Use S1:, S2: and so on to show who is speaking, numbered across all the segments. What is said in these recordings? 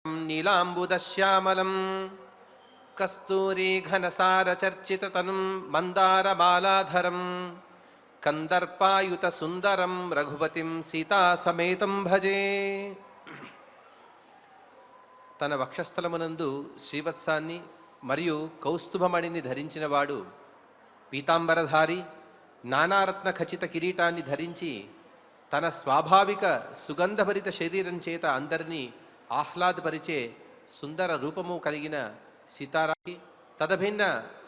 S1: नीलाम्बुदश्यामलं कस्तूरीघनसारचर्चिततनुं मन्दारमालाधरं कंदर्पायुतसुन्दरं रघुपतिं सीतासमेतं भजे। తన వక్షస్థలమునందు శ్రీవత్సాన్ని మరియు కౌస్తుభమణిని ధరించినవాడు, పీతాంబరధారి, నానారత్న ఖచిత కిరీటాన్ని ధరించి తన స్వాభావిక సుగంధభరిత శరీరం చేత అందరినీ ఆహ్లాదపరిచే సుందర రూపము కలిగిన సీతారామి తదభిన్న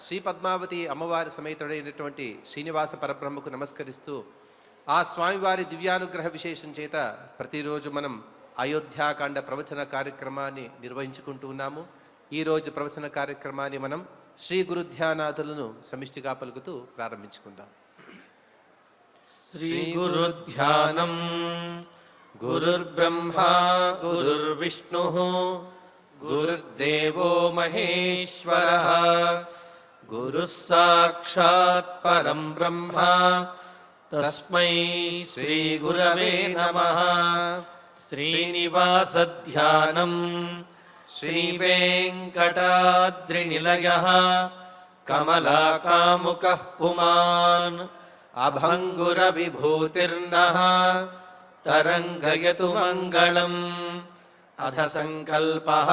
S1: శ్రీ పద్మావతి అమ్మవారి సమేతుడైనటువంటి శ్రీనివాస పరబ్రహ్మకు నమస్కరిస్తూ ఆ స్వామివారి దివ్యానుగ్రహ విశేషం చేత ప్రతిరోజు మనం అయోధ్యాకాండ ప్రవచన కార్యక్రమాన్ని నిర్వహించుకుంటూ ఉన్నాము. ఈరోజు ప్రవచన కార్యక్రమాన్ని మనం శ్రీ గురుధ్యానాదులను సమిష్టిగా పలుకుతూ ప్రారంభించుకుందాం. శ్రీ గురుధ్యానం గురుర్బ్రహ్మా గురుర్విష్ణుః గురుర్దేవో మహేశ్వరః గురుః సాక్షాత్ పరం బ్రహ్మ తస్మై శ్రీ గురవే నమః. శ్రీనివాసధ్యానం శ్రీవేంకటాద్రినిలయః కమలాకాముకః పుమాన్ అభంగురవిభూతిర్నః తరంగయతు మంగళం. అథ సంకల్పః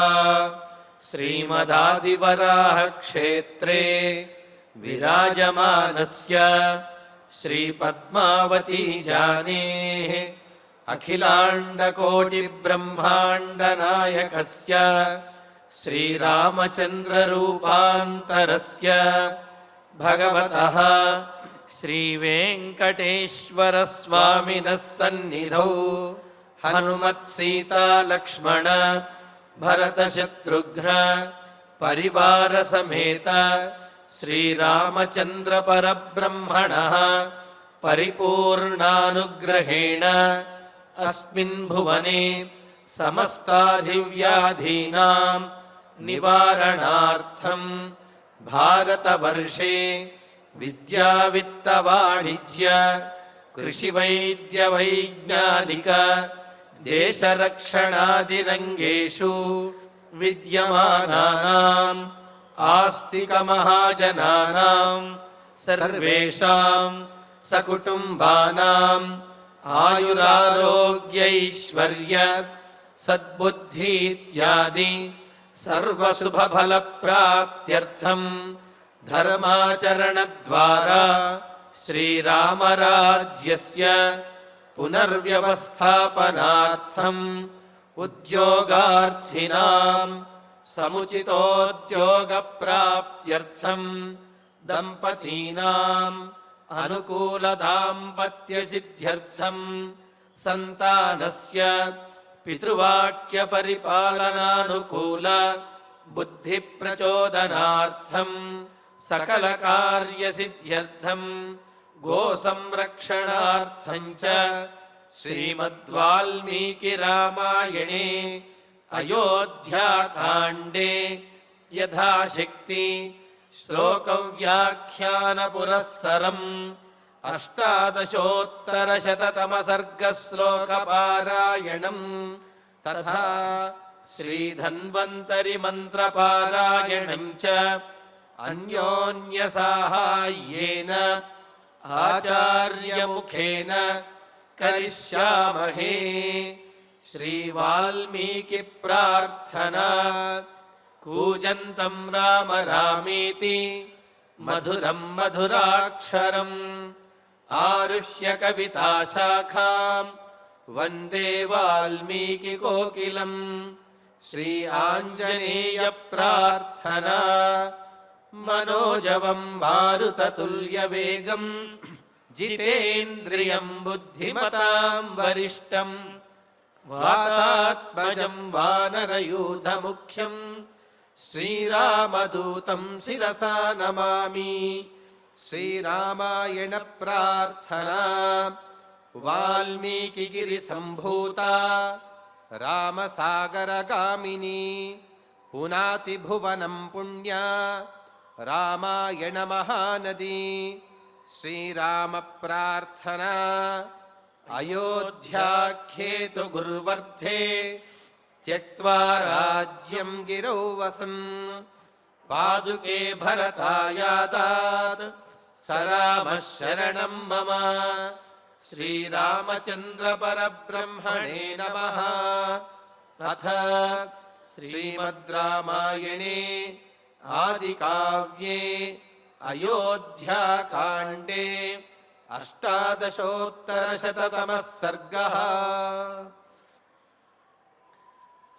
S1: శ్రీమదాదివరాహక్షేత్రే విరాజమానస్య శ్రీపద్మావతీ జానేః అఖిలాండకోటిబ్రహ్మాండనాయకస్య శ్రీరామచంద్రరూపాంతరస్య భగవతః శ్రీవేంకటేశ్వరస్వామినः సన్నిధౌ హనుమత్సీతాలక్ష్మణ భరతశత్రుఘ్న పరివార సమేత శ్రీరామచంద్ర పరబ్రహ్మణః పరిపూర్ణానుగ్రహేణ అస్మిన్ భువనే సమస్తాధివ్యాధీనాం నివారణార్థం భారతవర్షే విద్యా విత్త వాణిజ్య కృషి వైద్య వైజ్ఞానిక దేశరక్షణాదిరంగేషు విద్యమానానాం ఆస్తిక మహాజనానాం సర్వేషాం సకుటుంబానాం ఆయురారోగ్యైశ్వర్య సద్బుద్ధి ఇత్యాది సర్వశుభఫల ప్రాప్త్యర్థం ధర్మాచరణద్వారా శ్రీరామరాజ్యస్య పునర్వ్యవస్థాపనార్థం ఉద్యోగార్థినాం సముచితోద్యోగ ప్రాప్త్యర్థం దంపతీనాం అనుకూల దాంపత్య సిద్ధ్యర్థం సంతానస్య పితృవాక్య పరిపాలనానుకూల బుద్ధి ప్రచోదనార్థం సకల కార్య సిద్ధ్యర్థం గో సంరక్షణార్థం చ శ్రీమద్వాల్మీకి రామాయణే అయోధ్యాకాండే యథాశక్తి శ్లోక వ్యాఖ్యాన పురస్సరం అష్టాదశోత్తరశతతమ సర్గ శ్లోక పారాయణం తథా శ్రీధన్వంతరి మంత్ర పారాయణం చ అన్యోన్య సాహాయ్యేన ఆచార్యముఖేన కరిష్యామహే. శ్రీ వాల్మీకి ప్రార్థనా కూజంతం రామ రామేతి మధురం మధురాక్షరం ఆరుహ్య కవితాశాఖాం వందే వాల్మీకి కోకిలం. శ్రీ ఆంజనేయ ప్రార్థనా మనోజవం మారుతతుల్యవేగం జితేంద్రియం బుద్ధిమతాం వరిష్టం వాతాత్మజం వానరయూథముఖ్యం శ్రీరామదూతం శిరసా నమామి. శ్రీరామాయణ ప్రార్థనా వాల్మీకిగిరి సంభూత రామసాగరగామిని పునాతి భువనం పుణ్యా రామాయణ మహానది. శ్రీరామ ప్రార్థనా అయోధ్యాఖ్యేతు గుర్వర్ధే త్యక్త్వా రాజ్యం గిరౌ వసన్ పాదుకే భరతాయాదాత్ స రామః శరణం మమ. శ్రీరామచంద్ర పరబ్రహ్మణే నమః. అథ శ్రీమద్ రామాయణే ఆదికావ్యే అయోధ్యాకాండే అష్టాదశోత్తరశతతమః సర్గః.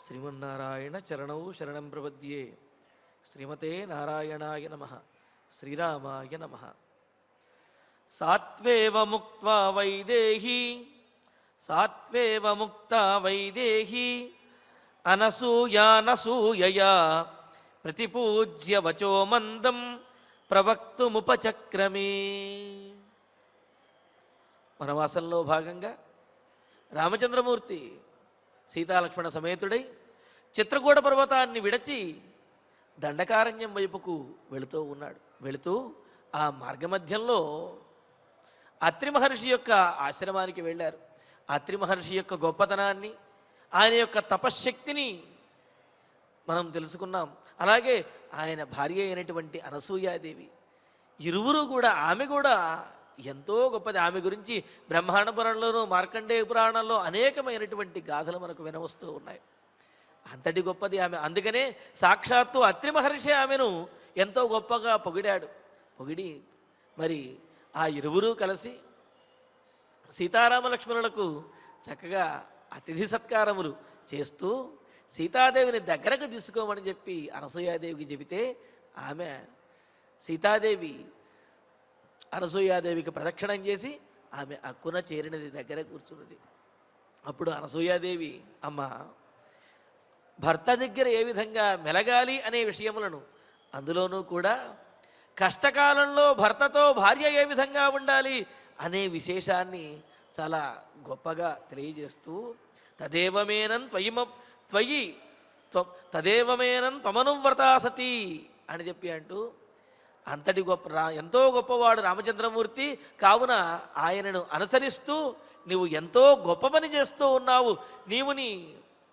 S2: శ్రీమన్నారాయణ చరణౌ శరణం ప్రపద్యే. శ్రీమతే నారాయణాయ నమః. శ్రీరామాయ నమః. సాత్వేవ ముక్త్వా వైదేహి సాత్వేవ ముక్తా వైదేహి అనసూయానసూయయా ప్రతిపూజ్య వచో మందం ప్రవక్తుముపచక్రమే. వనవాసంలో భాగంగా రామచంద్రమూర్తి సీతాలక్ష్మణ సమేతుడై చిత్రకూట పర్వతాన్ని విడచి దండకారణ్యం వైపుకు వెళుతూ ఉన్నాడు. వెళుతూ ఆ మార్గమధ్యంలో అత్రి మహర్షి యొక్క ఆశ్రమానికి వెళ్ళారు. అత్రి మహర్షి యొక్క గొప్పతనాన్ని, ఆయన యొక్క తపశ్శక్తిని మనం తెలుసుకున్నాం. అలాగే ఆయన భార్య అయినటువంటి అనసూయాదేవి, ఇరువురు కూడా, ఆమె కూడా ఎంతో గొప్పది. ఆమె గురించి బ్రహ్మాండ పురాణంలోనూ మార్కండేయ పురాణంలో అనేకమైనటువంటి గాథలు మనకు వినవస్తూ ఉన్నాయి. అంతటి గొప్పది ఆమె. అందుకనే సాక్షాత్తు అత్రి మహర్షి ఆమెను ఎంతో గొప్పగా పొగిడాడు. పొగిడి మరి ఆ ఇరువురు కలిసి సీతారామ లక్ష్మణులకు చక్కగా అతిథి సత్కారములు చేస్తూ సీతాదేవిని దగ్గరకు తీసుకోమని చెప్పి అనసూయాదేవికి చెబితే ఆమె సీతాదేవి అనసూయాదేవికి ప్రదక్షిణం చేసి ఆమె అక్కున చేరినది, దగ్గర కూర్చున్నది. అప్పుడు అనసూయాదేవి, అమ్మ, భర్త దగ్గర ఏ విధంగా మెలగాలి అనే విషయములను, అందులోనూ కూడా కష్టకాలంలో భర్తతో భార్య ఏ విధంగా ఉండాలి అనే విశేషాన్ని చాలా గొప్పగా తెలియజేస్తూ తదేవమేనం తదేవమేనం త్వమనువ్రతా సతీ అని చెప్పి అంటూ అంతటి ఎంతో గొప్పవాడు రామచంద్రమూర్తి. కావున ఆయనను అనుసరిస్తూ నీవు ఎంతో గొప్ప పని చేస్తూ ఉన్నావు. నీవు నీ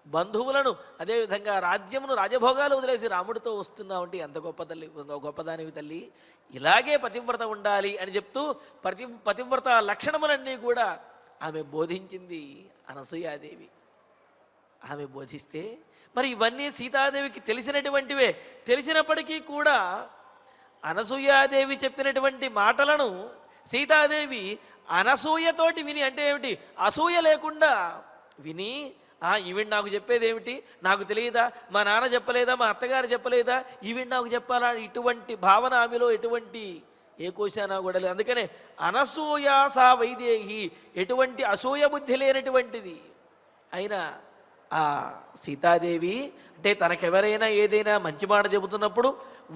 S2: బంధువులను, అదేవిధంగా రాజ్యమును, రాజభోగాలు వదిలేసి రాముడితో వస్తున్నావు అంటే ఎంత గొప్ప తల్లి, గొప్పదానివి తల్లి. ఇలాగే పతివ్రత ఉండాలి అని చెప్తూ పతివ్రత లక్షణములన్నీ కూడా ఆమె బోధించింది అనసూయాదేవి. ఆమె బోధిస్తే మరి ఇవన్నీ సీతాదేవికి తెలిసినటువంటివే. తెలిసినప్పటికీ కూడా అనసూయాదేవి చెప్పినటువంటి మాటలను సీతాదేవి అనసూయతోటి విని, అంటే ఏమిటి, అసూయ లేకుండా విని, ఈవిడ నాకు చెప్పేది ఏమిటి, నాకు తెలియదా, మా నాన్న చెప్పలేదా, మా అత్తగారు చెప్పలేదా, ఈవిడ నాకు చెప్పాలా, ఇటువంటి భావన ఆమెలో ఎటువంటి ఏ కోశానా కూడా లేదు. అందుకనే అనసూయ సా వైదేహి, ఎటువంటి అసూయ బుద్ధి లేనటువంటిది అయినా ఆ సీతాదేవి అంటే తనకెవరైనా ఏదైనా మంచి మాట చెబుతున్నప్పుడు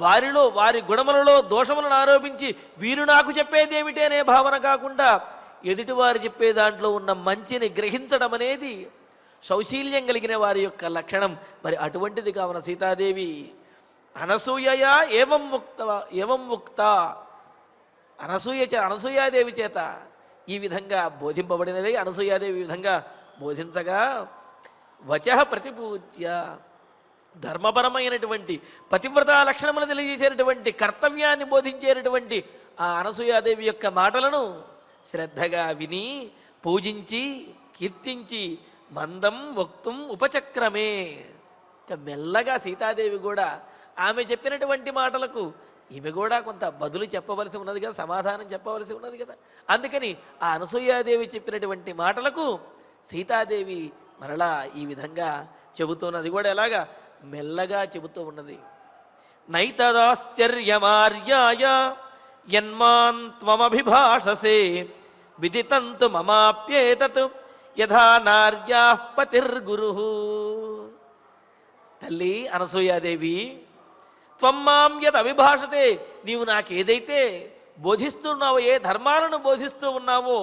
S2: వారిలో, వారి గుణములలో దోషములను ఆరోపించి వీరు నాకు చెప్పేది ఏమిటి అనే భావన కాకుండా ఎదుటివారు చెప్పే దాంట్లో ఉన్న మంచిని గ్రహించడం అనేది సౌశీల్యం కలిగిన వారి యొక్క లక్షణం. మరి అటువంటిది కావున సీతాదేవి అనసూయయా ఏవం ముక్త అనసూయాదేవి చేత ఈ విధంగా బోధింపబడినది. అనసూయాదేవి ఈ విధంగా బోధించగా వచః ప్రతిపూజ్య, ధర్మపరమైనటువంటి పతివ్రత లక్షణములు తెలియజేసేటువంటి కర్తవ్యాన్ని బోధించేటటువంటి ఆ అనసూయాదేవి యొక్క మాటలను శ్రద్ధగా విని పూజించి కీర్తించి మందం వక్తుం ఉపచక్రమే. ఇక మెల్లగా సీతాదేవి కూడా ఆమె చెప్పినటువంటి మాటలకు ఈమె కూడా కొంత బదులు చెప్పవలసి ఉన్నది కదా, సమాధానం చెప్పవలసి ఉన్నది కదా. అందుకని ఆ అనసూయాదేవి చెప్పినటువంటి మాటలకు సీతాదేవి మరలా ఈ విధంగా చెబుతున్నది కూడా ఎలాగా, మెల్లగా చెబుతూ ఉన్నది. నైతదాశ్చర్యమార్యాయ యన్మాన్ త్వమభిభాషసే విదితంతు మమాప్యేతత్ యథా నార్యాః పతిర్గురుః. తల్లి అనసూయాదేవి, త్వం మాం యద్ అభిభాషతే, నీవు నాకేదైతే బోధిస్తున్నావో, ఏ ధర్మాలను బోధిస్తూ ఉన్నావో,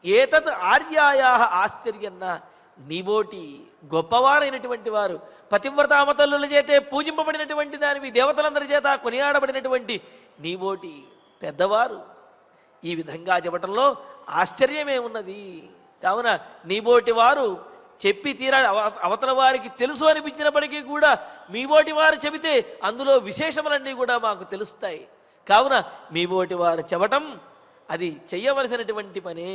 S2: ఏతత్ ఆర్యాయాః ఆశ్చర్యన్న, నీబోటి గొప్పవారైనటువంటి వారు, పతివ్రతామతల్లుల చేతే పూజింపబడినటువంటి దానివి, దేవతలందరి చేత కొనియాడబడినటువంటి నీబోటి పెద్దవారు ఈ విధంగా చెప్పటంలో ఆశ్చర్యమే ఉన్నది. కావున నీబోటి వారు చెప్పి తీరాలి. అవతల వారికి తెలుసు అనిపించినప్పటికీ కూడా మీ ఓటి వారు చెబితే అందులో విశేషములన్నీ కూడా మాకు తెలుస్తాయి. కావున మీ ఓటి వారు చెప్పటం అది చెయ్యవలసినటువంటి పనే.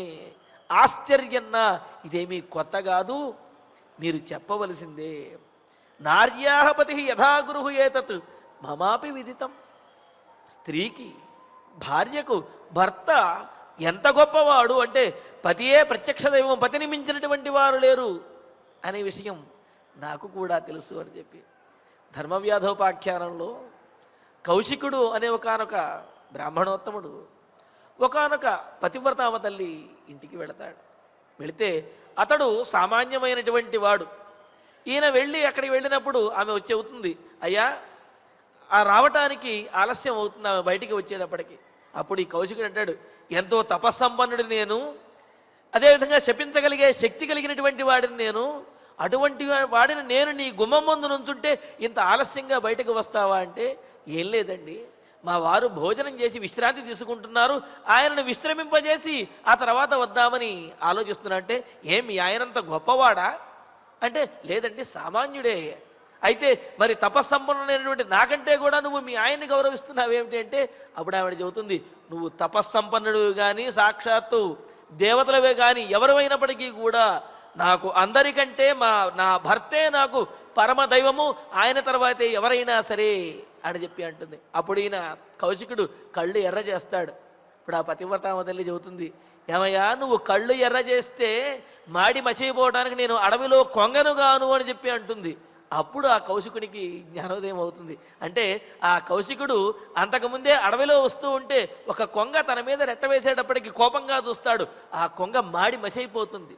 S2: ఆశ్చర్యన్నా ఇదేమీ కొత్త కాదు, మీరు చెప్పవలసిందే. నార్యాహపతి యథాగురు ఏతత్ మమాపి విదితం. స్త్రీకి భార్యకు భర్త ఎంత గొప్పవాడు అంటే పతియే ప్రత్యక్ష దైవం, పతిని మించినటువంటి వారు లేరు అనే విషయం నాకు కూడా తెలుసు అని చెప్పి ధర్మవ్యాధోపాఖ్యానంలో కౌశికుడు అనే ఒకానొక బ్రాహ్మణోత్తముడు ఒకానొక పతివ్రతామ తల్లి ఇంటికి వెళతాడు. వెళితే అతడు సామాన్యమైనటువంటి వాడు. ఈయన వెళ్ళి అక్కడికి వెళ్ళినప్పుడు ఆమె వచ్చి అవుతుంది, అయ్యా ఆ రావటానికి ఆలస్యం అవుతుంది ఆమె బయటికి వచ్చేటప్పటికి. అప్పుడు ఈ కౌశికుడు అంటాడు, ఎంతో తపస్సంపన్నుడి నేను, అదేవిధంగా శపించగలిగే శక్తి కలిగినటువంటి వాడిని నేను, అటువంటి వాడిని నేను నీ గుమ్మం ముందు నుంచుంటే ఇంత ఆలస్యంగా బయటకు వస్తావా అంటే, ఏం లేదండి, మా వారు భోజనం చేసి విశ్రాంతి తీసుకుంటున్నారు, ఆయనను విశ్రమింపజేసి ఆ తర్వాత వద్దామని ఆలోచిస్తున్నా. అంటే ఏం మీ ఆయనంత గొప్పవాడా అంటే, లేదండి సామాన్యుడే. అయితే మరి తపస్సంపన్నుడైనటువంటి నాకంటే కూడా నువ్వు మీ ఆయన్ని గౌరవిస్తున్నావేమిటి అంటే, అప్పుడు ఆవిడ చెబుతుంది, నువ్వు తపస్సంపన్నుడు కానీ సాక్షాత్తు దేవతలవే కానీ ఎవరైనప్పటికీ కూడా నాకు అందరికంటే నా భర్తే నాకు పరమ దైవము, ఆయన తర్వాతే ఎవరైనా సరే అని చెప్పి అంటుంది. అప్పుడు ఈయన కౌశికుడు కళ్ళు ఎర్ర చేస్తాడు. ఇప్పుడు ఆ పతివ్రతామ తల్లి చెబుతుంది, ఏమయ్యా నువ్వు కళ్ళు ఎర్ర చేస్తే మాడి మసిపోవడానికి నేను అడవిలో కొంగనుగాను అని చెప్పి అంటుంది. అప్పుడు ఆ కౌశికునికి జ్ఞానోదయం అవుతుంది. అంటే ఆ కౌశికుడు అంతకుముందే అడవిలో వస్తూ ఉంటే ఒక కొంగ తన మీద రెట్టవేసేటప్పటికి కోపంగా చూస్తాడు, ఆ కొంగ మాడి మసైపోతుంది.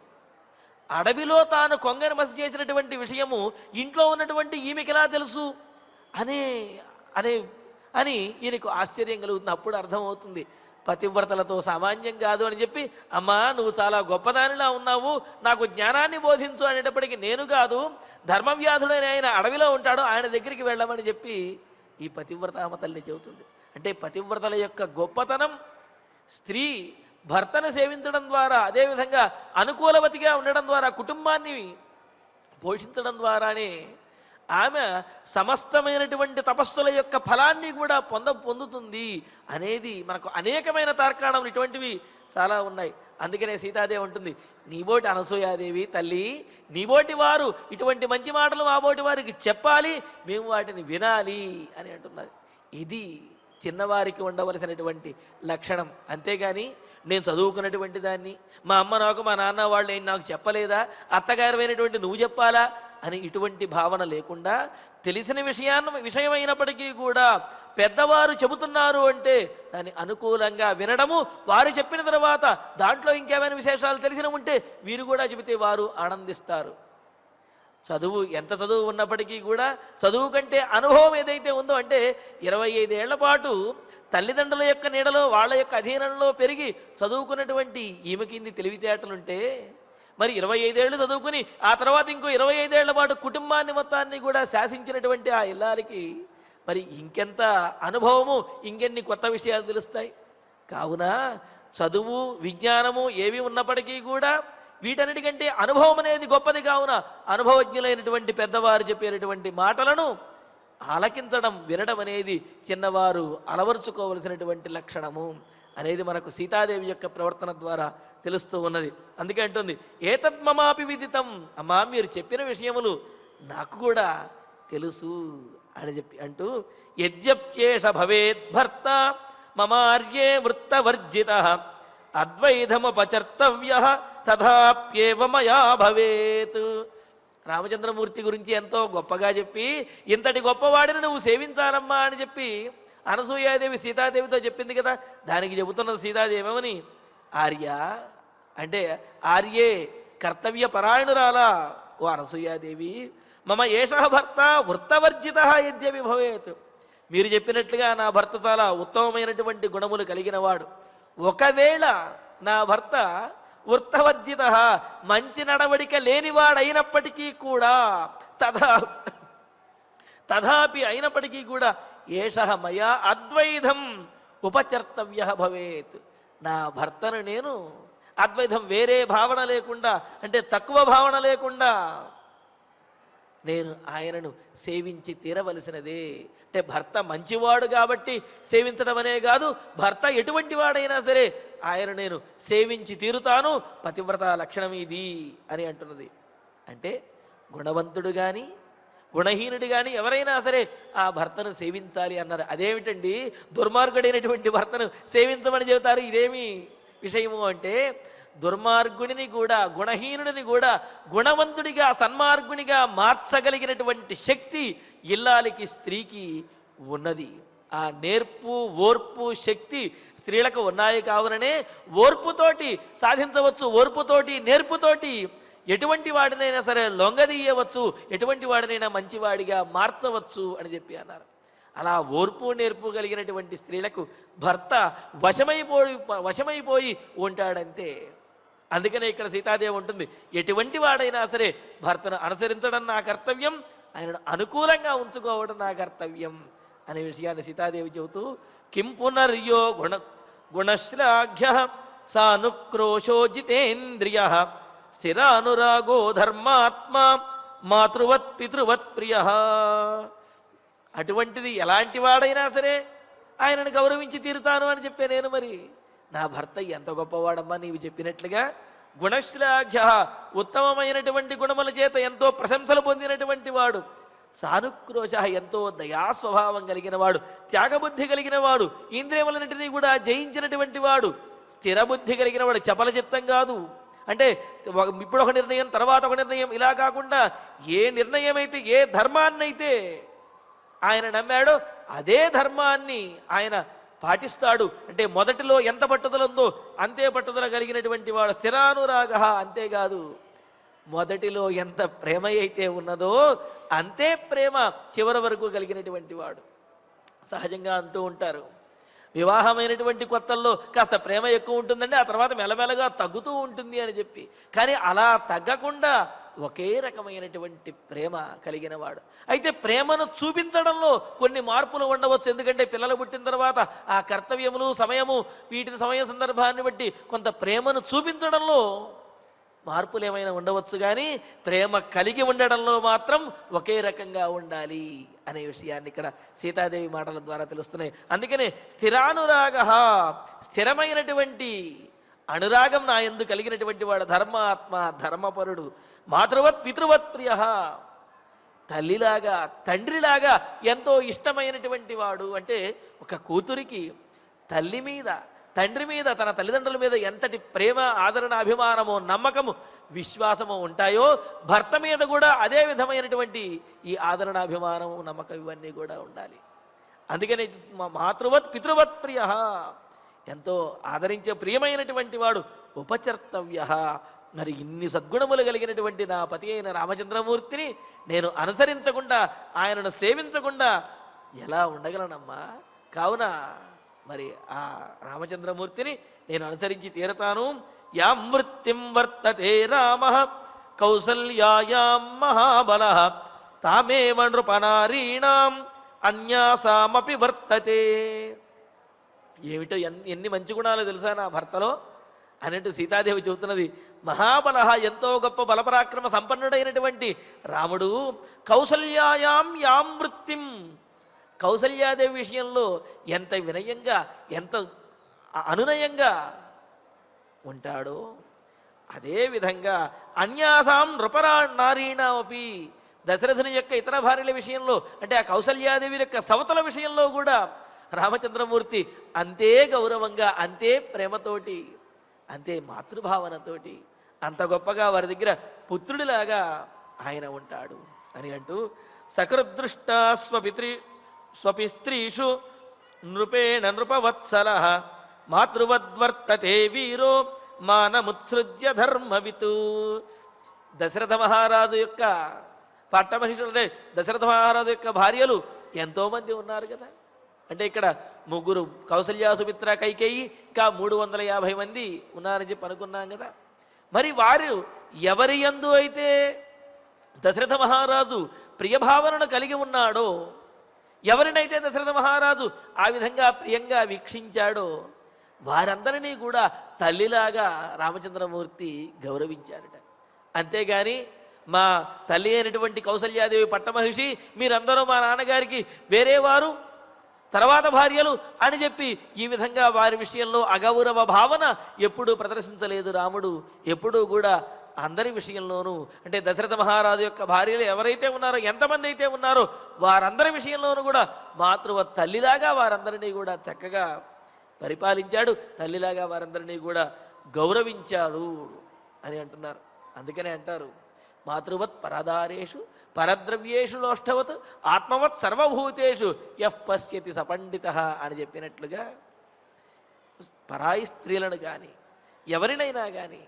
S2: అడవిలో తాను కొంగను మసి చేసినటువంటి విషయము ఇంట్లో ఉన్నటువంటి ఈమెకి ఎలా తెలుసు అనే అనే అని ఈయనకు ఆశ్చర్యం కలుగుతుంది. అప్పుడు అర్థమవుతుంది, పతివ్రతలతో సామాన్యం కాదు అని చెప్పి, అమ్మా నువ్వు చాలా గొప్పదానిలా ఉన్నావు, నాకు జ్ఞానాన్ని బోధించు అనేటప్పటికీ నేను కాదు, ధర్మవ్యాధుడైన ఆయన అడవిలో ఉంటాడు, ఆయన దగ్గరికి వెళ్ళమని చెప్పి ఈ పతివ్రతామ తల్లి చెబుతుంది. అంటే పతివ్రతల యొక్క గొప్పతనం స్త్రీ భర్తను సేవించడం ద్వారా, అదేవిధంగా అనుకూలవతిగా ఉండడం ద్వారా, కుటుంబాన్ని పోషించడం ద్వారానే ఆమె సమస్తమైనటువంటి తపస్సుల యొక్క ఫలాన్ని కూడా పొందుతుంది అనేది మనకు అనేకమైన తార్కాణములు ఇటువంటివి చాలా ఉన్నాయి. అందుకనే సీతాదేవి ఉంటుంది, నీబోటి అనసూయాదేవి తల్లి, నీబోటి వారు ఇటువంటి మంచి మాటలు మాబోటి వారికి చెప్పాలి, మేము వాటిని వినాలి అని అంటున్నది. ఇది చిన్నవారికి ఉండవలసినటువంటి లక్షణం. అంతేగాని నేను చదువుకున్నటువంటి దాన్ని, మా అమ్మ నాకు మా నాన్న వాళ్ళు ఏం నాకు చెప్పలేదా, అత్తగారిమైనటువంటి నువ్వు చెప్పాలా అని ఇటువంటి భావన లేకుండా, తెలిసిన విషయమైనప్పటికీ కూడా పెద్దవారు చెబుతున్నారు అంటే దాన్ని అనుకూలంగా వినడము, వారు చెప్పిన తర్వాత దాంట్లో ఇంకేమైనా విశేషాలు తెలిసిన ఉంటే వీరు కూడా చెబితే వారు ఆనందిస్తారు. చదువు ఎంత చదువు ఉన్నప్పటికీ కూడా చదువు కంటే అనుభవం ఏదైతే ఉందో, అంటే 25 ఏళ్ల పాటు తల్లిదండ్రుల యొక్క నీడలో వాళ్ళ యొక్క అధీనంలో పెరిగి చదువుకున్నటువంటి ఈమెకి ఇన్ని తెలివితేటలుంటే, మరి 25 ఏళ్ళు చదువుకుని ఆ తర్వాత ఇంకో 25 ఏళ్ల పాటు కుటుంబాన్ని మొత్తాన్ని కూడా శాసించినటువంటి ఆ ఇల్లాలికి మరి ఇంకెంత అనుభవము, ఇంకెన్ని కొత్త విషయాలు తెలుస్తాయి. కావున చదువు విజ్ఞానము ఏవి ఉన్నప్పటికీ కూడా వీటన్నిటికంటే అనుభవం అనేది గొప్పది. కావున అనుభవజ్ఞులైనటువంటి పెద్దవారు చెప్పేటటువంటి మాటలను ఆలకించడం, వినడం అనేది చిన్నవారు అలవరుచుకోవలసినటువంటి లక్షణము అనేది మనకు సీతాదేవి యొక్క ప్రవర్తన ద్వారా తెలుస్తూ ఉన్నది. అందుకే అంటుంది, ఏతద్మమాపి విదితం, అమ్మా మీరు చెప్పిన విషయములు నాకు కూడా తెలుసు అని చెప్పి అంటూ, యద్యప్యేష భవేద్ భర్త మమార్యే వృత్తవర్జిత అద్వైధముపచర్తవ్య తథాప్యేవ మయా భవేత్. రామచంద్రమూర్తి గురించి ఎంతో గొప్పగా చెప్పి, ఇంతటి గొప్పవాడిని నువ్వు సేవించాలమ్మా అని చెప్పి అనసూయాదేవి సీతాదేవితో చెప్పింది కదా. దానికి చెబుతున్నది సీతాదేవి ఏమని, ఆర్య అంటే ఆర్యే కర్తవ్య పరాయణురాలా ఓ అనసూయాదేవి, మమ ఏష భర్త వృత్తవర్జిత యద్యపి భవేత్, మీరు చెప్పినట్లుగా నా భర్త చాలా ఉత్తమమైనటువంటి గుణములు కలిగినవాడు, ఒకవేళ నా భర్త వృత్తవర్జిత మంచి నడవడిక లేనివాడైనప్పటికీ కూడా తథాపి అయినప్పటికీ కూడా ఏషః మయా అద్వైధం ఉపచర్తవ్య భవేత్, నా భర్తను నేను అద్వైతం వేరే భావన లేకుండా, అంటే తక్కువ భావన లేకుండా నేను ఆయనను సేవించి తీరవలసినదే. అంటే భర్త మంచివాడు కాబట్టి సేవించడం అనే కాదు, భర్త ఎటువంటి వాడైనా సరే ఆయన నేను సేవించి తీరుతాను, పతివ్రత లక్షణం ఇది అని అంటున్నది. అంటే గుణవంతుడు కానీ గుణహీనుడు కానీ ఎవరైనా సరే ఆ భర్తను సేవించాలి అన్నారు. అదేమిటండి దుర్మార్గుడైనటువంటి భర్తను సేవించమని చెబుతారు, ఇదేమి విషయము అంటే దుర్మార్గుడిని కూడా గుణహీనుడిని కూడా గుణవంతుడిగా సన్మార్గునిగా మార్చగలిగినటువంటి శక్తి ఇల్లాలికి స్త్రీకి ఉన్నది. ఆ నేర్పు ఓర్పు శక్తి స్త్రీలకు ఉన్నాయి కావుననే ఓర్పుతోటి సాధించవచ్చు, ఓర్పుతోటి నేర్పుతోటి ఎటువంటి వాడినైనా సరే లొంగదీయవచ్చు, ఎటువంటి వాడినైనా మంచివాడిగా మార్చవచ్చు అని చెప్పి అన్నారు. అలా ఓర్పు నేర్పు కలిగినటువంటి స్త్రీలకు భర్త వశమైపోయి ఉంటాడంతే. అందుకనే ఇక్కడ సీతాదేవి ఉంటుంది, ఎటువంటి వాడైనా సరే భర్తను అనుసరించడం నా కర్తవ్యం, ఆయనను అనుకూలంగా ఉంచుకోవడం నా కర్తవ్యం అనే విషయాన్ని సీతాదేవి చెబుతూ, కిం పునర్యో గుణశ్లాఘ్య సానుక్రోశో జితేంద్రియ స్థిరానురాగో ధర్మాత్మా మాతృవత్ పితృవత్ ప్రియ. అటువంటిది ఎలాంటి వాడైనా సరే ఆయనను గౌరవించి తీరుతాను అని చెప్పే నేను. మరి నా భర్త ఎంత గొప్పవాడమ్మా, నీవు చెప్పినట్లుగా గుణశ్లాఘ్య ఉత్తమమైనటువంటి గుణముల చేత ఎంతో ప్రశంసలు పొందినటువంటి వాడు, సానుక్రోశ ఎంతో దయాస్వభావం కలిగిన వాడు, త్యాగబుద్ధి కలిగిన వాడు, ఇంద్రియములన్నింటినీ కూడా జయించినటువంటి వాడు, స్థిరబుద్ధి కలిగిన వాడు, చపల చిత్తం కాదు. అంటే ఇప్పుడు ఒక నిర్ణయం తర్వాత ఒక నిర్ణయం ఇలా కాకుండా ఏ నిర్ణయం అయితే ఏ ధర్మాన్నైతే ఆయన నమ్మాడో అదే ధర్మాన్ని ఆయన పాటిస్తాడు. అంటే మొదటిలో ఎంత పట్టుదల ఉందో అంతే పట్టుదల కలిగినటువంటి వాడు స్థిరానురాగ. అంతేకాదు మొదటిలో ఎంత ప్రేమ అయితే ఉన్నదో అంతే ప్రేమ చివరి వరకు కలిగినటువంటి వాడు. సహజంగా అంటూ ఉంటారు, వివాహమైనటువంటి కొత్తల్లో కాస్త ప్రేమ ఎక్కువ ఉంటుందండి, ఆ తర్వాత మెల్లమెల్లగా తగ్గుతూ ఉంటుంది అని చెప్పి. కానీ అలా తగ్గకుండా ఒకే రకమైనటువంటి ప్రేమ కలిగిన వాడు. అయితే ప్రేమను చూపించడంలో కొన్ని మార్పులు ఉండవచ్చు. ఎందుకంటే పిల్లలు పుట్టిన తర్వాత ఆ కర్తవ్యములు సమయము వీటిని సమయ సందర్భాన్ని బట్టి కొంత ప్రేమను చూపించడంలో మార్పులు ఏమైనా ఉండవచ్చు, కానీ ప్రేమ కలిగి ఉండడంలో మాత్రం ఒకే రకంగా ఉండాలి అనే విషయాన్ని ఇక్కడ సీతాదేవి మాటల ద్వారా తెలుస్తున్నాయి. అందుకనే స్థిరానురాగ, స్థిరమైనటువంటి అనురాగం నా యందు కలిగినటువంటి వాడు, ధర్మాత్మ ధర్మపరుడు, మాతృవత్ పితృవత్ ప్రియ, తల్లిలాగా తండ్రిలాగా ఎంతో ఇష్టమైనటువంటి వాడు. అంటే ఒక కూతురికి తల్లి మీద తండ్రి మీద తన తల్లిదండ్రుల మీద ఎంతటి ప్రేమ ఆదరణ అభిమానము నమ్మకము విశ్వాసము ఉంటాయో భర్త మీద కూడా అదే విధమైనటువంటి ఈ ఆదరణ అభిమానము నమ్మకం ఇవన్నీ కూడా ఉండాలి. అందుకని మాతృవత్ పితృవత్ ప్రియ, ఎంతో ఆదరించే ప్రియమైనటువంటి వాడు, ఉపచర్తవ్య. మరి ఇన్ని సద్గుణములు కలిగినటువంటి నా పతి అయిన రామచంద్రమూర్తిని నేను అనుసరించకుండా ఆయనను సేవించకుండా ఎలా ఉండగలనమ్మా? కావున మరి ఆ రామచంద్రమూర్తిని నేను అనుసరించి తీరతాను. యాం వృత్తిం వర్తతే రామ కౌసల్యాయాం మహాబల తామేవ నృపనారీణాం అన్యాసామపి వర్తతే. ఏమిటో ఎన్ని మంచి గుణాలు తెలుసా నా భర్తలో అన్నట్టు సీతాదేవి చెబుతున్నది. మహాబల, ఎంతో గొప్ప బలపరాక్రమ సంపన్నుడైనటువంటి రాముడు, కౌసల్యాయాం యాం వృత్తిం, కౌసల్యాదేవి విషయంలో ఎంత వినయంగా ఎంత అనునయంగా ఉంటాడో అదేవిధంగా అన్యాసాం నృపనారీణామపి, దశరథుని యొక్క ఇతర భార్యల విషయంలో అంటే ఆ కౌసల్యాదేవి యొక్క సవతల విషయంలో కూడా రామచంద్రమూర్తి అంతే గౌరవంగా, అంతే ప్రేమతోటి, అంతే మాతృభావనతోటి అంత గొప్పగా వారి దగ్గర పుత్రుడిలాగా ఆయన ఉంటాడు అని అంటూ, సకృదృష్ట స్వపిస్త్రీషు నృపేణ నృపవత్సల మాతృవద్వర్తతే వీరో మానముత్సృజ్య ధర్మవితు. దశరథ మహారాజు యొక్క పట్టమహిషులు అంటే దశరథ మహారాజు యొక్క భార్యలు ఎంతోమంది ఉన్నారు కదా. అంటే ఇక్కడ ముగ్గురు కౌసల్య సుమిత్ర కైకేయి ఇంకా 350 మంది ఉన్నారని చెప్పి అనుకున్నాం కదా. మరి వారు ఎవరి యందు అయితే దశరథ మహారాజు ప్రియభావనను కలిగి ఉన్నాడో, ఎవరినైతే దశరథ మహారాజు ఆ విధంగా ప్రియంగా వీక్షించాడో వారందరినీ కూడా తల్లిలాగా రామచంద్రమూర్తి గౌరవించారట. అంతేగాని మా తల్లి అయినటువంటి కౌసల్యాదేవి పట్టమహిషి, మీరందరూ మా నాన్నగారికి వేరేవారు, తర్వాత భార్యలు అని చెప్పి ఈ విధంగా వారి విషయంలో అగౌరవ భావన ఎప్పుడూ ప్రదర్శించలేదు రాముడు. ఎప్పుడూ కూడా అందరి విషయంలోనూ, అంటే దశరథ మహారాజు యొక్క భార్యలు ఎవరైతే ఉన్నారో, ఎంతమంది అయితే ఉన్నారో వారందరి విషయంలోనూ కూడా మాతృవ తల్లిలాగా వారందరినీ కూడా చక్కగా పరిపాలించాడు, తల్లిలాగా వారందరినీ కూడా గౌరవించాడు అని అంటున్నారు. అందుకనే అంటారు, మాతృవత్ పరదారేషు పరద్రవ్యేషు లోష్ఠవత్ ఆత్మవత్ సర్వభూతేషు యః పశ్యతి సపండితః అని చెప్పినట్లుగా పరాయి స్త్రీలను కానీ ఎవరినైనా కానీ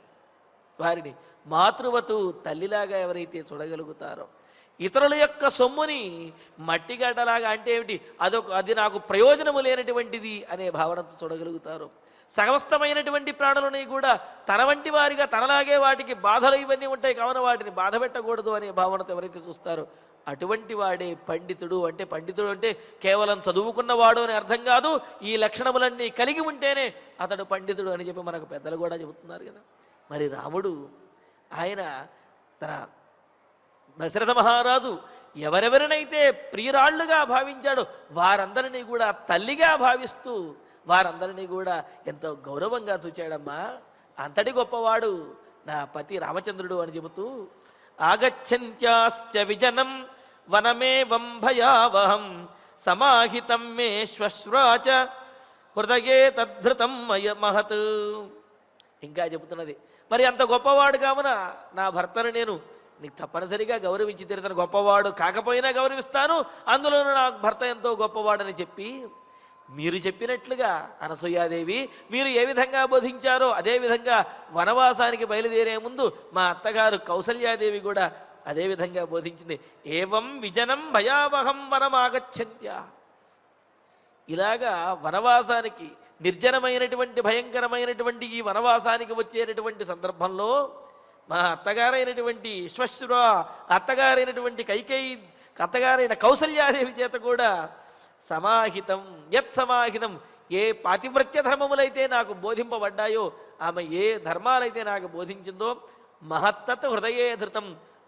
S2: వారిని మాతృవతు తల్లిలాగా ఎవరైతే చూడగలుగుతారో, ఇతరుల యొక్క సొమ్ముని మట్టిగడ్డలాగా, అంటే ఏమిటి, అది నాకు ప్రయోజనము లేనటువంటిది అనే భావనతో చూడగలుగుతారు. సమస్తమైనటువంటి ప్రాణులని కూడా తన వంటి వారిగా, తనలాగే వాటికి బాధలు ఇవన్నీ ఉంటాయి కావున వాటిని బాధ పెట్టకూడదు అనే భావనతో ఎవరైతే చూస్తారో అటువంటి వాడే పండితుడు. అంటే పండితుడు అంటే కేవలం చదువుకున్నవాడు అని అర్థం కాదు, ఈ లక్షణములన్నీ కలిగి ఉంటేనే అతడు పండితుడు అని చెప్పి మనకు పెద్దలు కూడా చెబుతున్నారు కదా. మరి రాముడు ఆయన తన దశరథ మహారాజు ఎవరెవరినైతే ప్రియురాళ్లుగా భావించాడో వారందరినీ కూడా తల్లిగా భావిస్తూ వారందరినీ కూడా ఎంతో గౌరవంగా చూచాడమ్మా. అంతటి గొప్పవాడు నా పతి రామచంద్రుడు అని చెబుతూ, ఆగచ్చంత్యాశ్చ విజనం వనమేవం భయావహం సమాహితం మే శ్వశ్వాచ హృదయే తద్ధృతం మహత్. ఇంకా చెబుతున్నది, మరి అంత గొప్పవాడు కావున నా భర్తను నేను నీకు తప్పనిసరిగా గౌరవించి తీరుతాను. గొప్పవాడు కాకపోయినా గౌరవిస్తాను, అందులోనూ నా భర్త ఎంతో గొప్పవాడని చెప్పి మీరు చెప్పినట్లుగా అనసూయాదేవి మీరు ఏ విధంగా బోధించారో అదేవిధంగా వనవాసానికి బయలుదేరే ముందు మా అత్తగారు కౌసల్యాదేవి కూడా అదేవిధంగా బోధించింది. ఏవం విజనం భయావహం వనమాగచ్చంత్య. ఇలాగా వనవాసానికి, నిర్జనమైనటువంటి భయంకరమైనటువంటి ఈ వనవాసానికి వచ్చేటటువంటి సందర్భంలో మా అత్తగారైనటువంటి శ్వశ్రువ, అత్తగారైనటువంటి కైకేయి, అత్తగారైన కౌసల్యాదేవి చేత కూడా సమాహితం, యత్ సమాహితం, ఏ పాతివ్రత్య ధర్మములైతే నాకు బోధింపబడ్డాయో, ఆమె ఏ ధర్మాలైతే నాకు బోధించిందో, మహత్తత్ హృదయే ధృతం,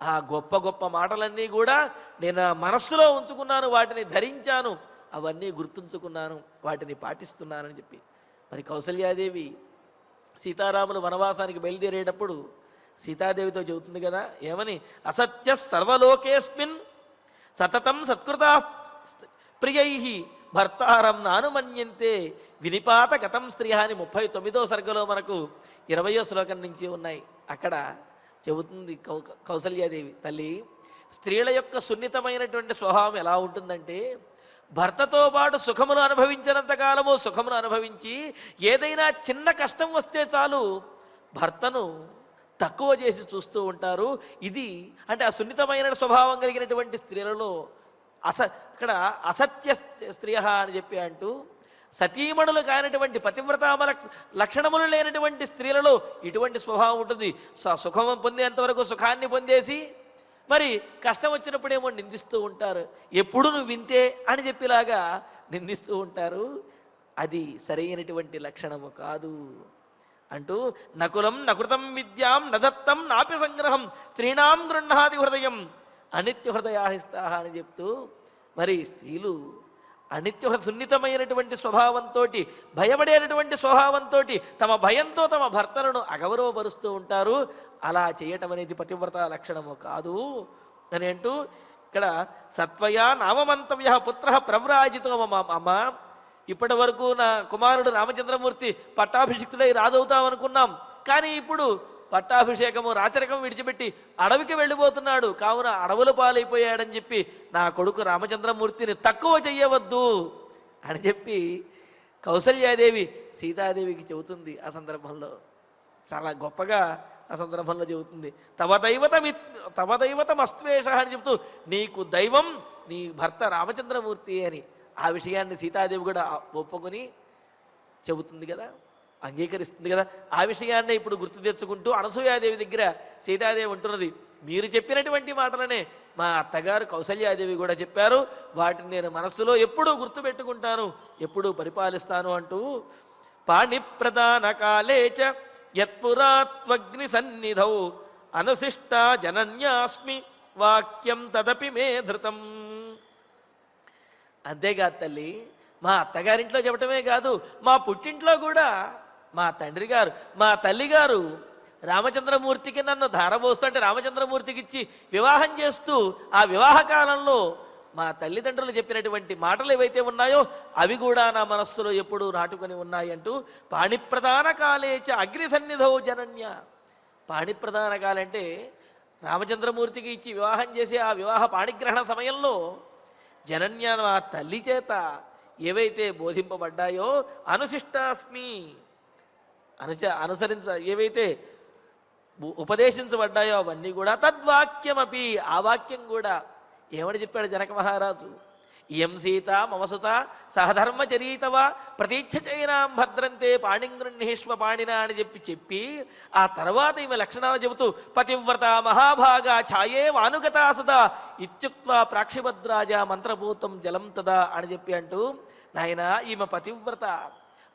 S2: ఆ గొప్ప గొప్ప మాటలన్నీ కూడా నేను నా మనస్సులో ఉంచుకున్నాను, వాటిని ధరించాను, అవన్నీ గుర్తుంచుకున్నాను, వాటిని పాటిస్తున్నానని చెప్పి. మరి కౌసల్యాదేవి సీతారాములు వనవాసానికి బయలుదేరేటప్పుడు సీతాదేవితో చెబుతుంది కదా, ఏమని, అసత్య సర్వలోకేస్మిన్ సతతం సత్కృతా ప్రియై భర్తారం నానుమన్యంతే వినిపాత గతం స్త్రీయ అని 39వ సర్గలో మనకు 20వ శ్లోకం నుంచి ఉన్నాయి. అక్కడ చెబుతుంది కౌసల్యాదేవి, తల్లి స్త్రీల యొక్క సున్నితమైనటువంటి స్వభావం ఎలా ఉంటుందంటే, భర్తతో పాటు సుఖమును అనుభవించినంత కాలము సుఖమును అనుభవించి ఏదైనా చిన్న కష్టం వస్తే చాలు భర్తను తక్కువ చేసి చూస్తూ ఉంటారు. ఇది అంటే ఆ సున్నితమైన స్వభావం కలిగినటువంటి స్త్రీలలో ఇక్కడ అసత్య స్త్రియ అని చెప్పి అంటూ, సతీమణులు కానిటువంటి పతివ్రతామ లక్షణములు లేనటువంటి స్త్రీలలో ఇటువంటి స్వభావం ఉంటుంది. సుఖం పొందేంతవరకు సుఖాన్ని పొందేసి మరి కష్టం వచ్చినప్పుడేమో నిందిస్తూ ఉంటారు. ఎప్పుడు నువ్వు వింతే అని చెప్పిలాగా నిందిస్తూ ఉంటారు. అది సరైనటువంటి లక్షణము కాదు అంటూ, నకులం నకృతం విద్యాం నదత్తం నాపి సంగ్రహం స్త్రీణాం గృహ్ణాతి హృదయం అనిత్య హృదయాహిస్తాహ అని చెప్తూ, మరి స్త్రీలు అనిత్య సున్నితమైనటువంటి స్వభావంతో, భయపడేటటువంటి స్వభావంతో తమ భయంతో తమ భర్తలను అగౌరవపరుస్తూ ఉంటారు. అలా చేయటం అనేది పతివ్రత లక్షణము కాదు అని అంటూ, ఇక్కడ సత్వయా నామమంతవ్య పుత్ర ప్రవ్రాజితో అమ్మ, ఇప్పటి వరకు నా కుమారుడు రామచంద్రమూర్తి పట్టాభిషిక్తుడై రాజవుతామనుకున్నాం, కానీ ఇప్పుడు పట్టాభిషేకము రాచరికం విడిచిపెట్టి అడవికి వెళ్ళిపోతున్నాడు, కావున అడవుల పాలైపోయాడని చెప్పి నా కొడుకు రామచంద్రమూర్తిని తక్కువ చెయ్యవద్దు అని చెప్పి కౌసల్యాదేవి సీతాదేవికి చెబుతుంది. ఆ సందర్భంలో చాలా గొప్పగా ఆ సందర్భంలో చెబుతుంది, తవదైవతం అస్త్వేష అని చెబుతూ, నీకు దైవం నీ భర్త రామచంద్రమూర్తి అని ఆ విషయాన్ని సీతాదేవి కూడా ఒప్పుకొని చెబుతుంది కదా, అంగీకరిస్తుంది కదా. ఆ విషయాన్ని ఇప్పుడు గుర్తు తెచ్చుకుంటూ అనసూయాదేవి దగ్గర సీతాదేవి ఉంటున్నది, మీరు చెప్పినటువంటి మాటలనే మా అత్తగారు కౌసల్యాదేవి కూడా చెప్పారు, వాటిని నేను మనస్సులో ఎప్పుడూ గుర్తుపెట్టుకుంటాను, ఎప్పుడూ పరిపాలిస్తాను అంటూ పాణిప్రదాన కాలే చ యత్పురాత్వగ్ని సన్నిధౌ అనుశిష్టా జనన్యాస్మి వాక్యం తదపి మే ధృతం. అంతేకాదు తల్లి, మా అత్తగారింట్లో చెప్పటమే కాదు, మా పుట్టింట్లో కూడా మా తండ్రి గారు, మా తల్లిగారు రామచంద్రమూర్తికి నన్ను ధారపోస్తుంటే రామచంద్రమూర్తికి ఇచ్చి వివాహం చేస్తూ ఆ వివాహ కాలంలో మా తల్లిదండ్రులు చెప్పినటువంటి మాటలు ఏవైతే ఉన్నాయో అవి కూడా నా మనస్సులో ఎప్పుడూ నాటుకొని ఉన్నాయి అంటూ పాణిప్రదాన కాలేచ అగ్ని సన్నిధౌ జనన్య. పాణిప్రదాన కాలంటే రామచంద్రమూర్తికి ఇచ్చి వివాహం చేసి ఆ వివాహ పాణిగ్రహణ సమయంలో జనన్య ఆ తల్లి చేత ఏవైతే బోధింపబడ్డాయో అనుశిష్టాస్మి ఏవైతే ఉపదేశించబడ్డాయో అవన్నీ కూడా తద్వాక్యమపి, ఆ వాక్యం కూడా ఏమని చెప్పాడు జనక మహారాజు? ఇయం సీత మమసుత సహధర్మచరీతవ ప్రతీచ్ఛచైనాం భద్రంతే పాణింగృహ్ణీష్వ పాణినా అని చెప్పి ఆ తర్వాత ఈమె లక్షణాలు చెబుతూ పతివ్రత మహాభాగ ఛాయే వానుగతా సదా ఇత్యుక్త్వా ప్రాక్షిభద్రాజ మంత్రభూతం జలం తదా అని చెప్పి అంటూ, నాయన ఈమె పతివ్రత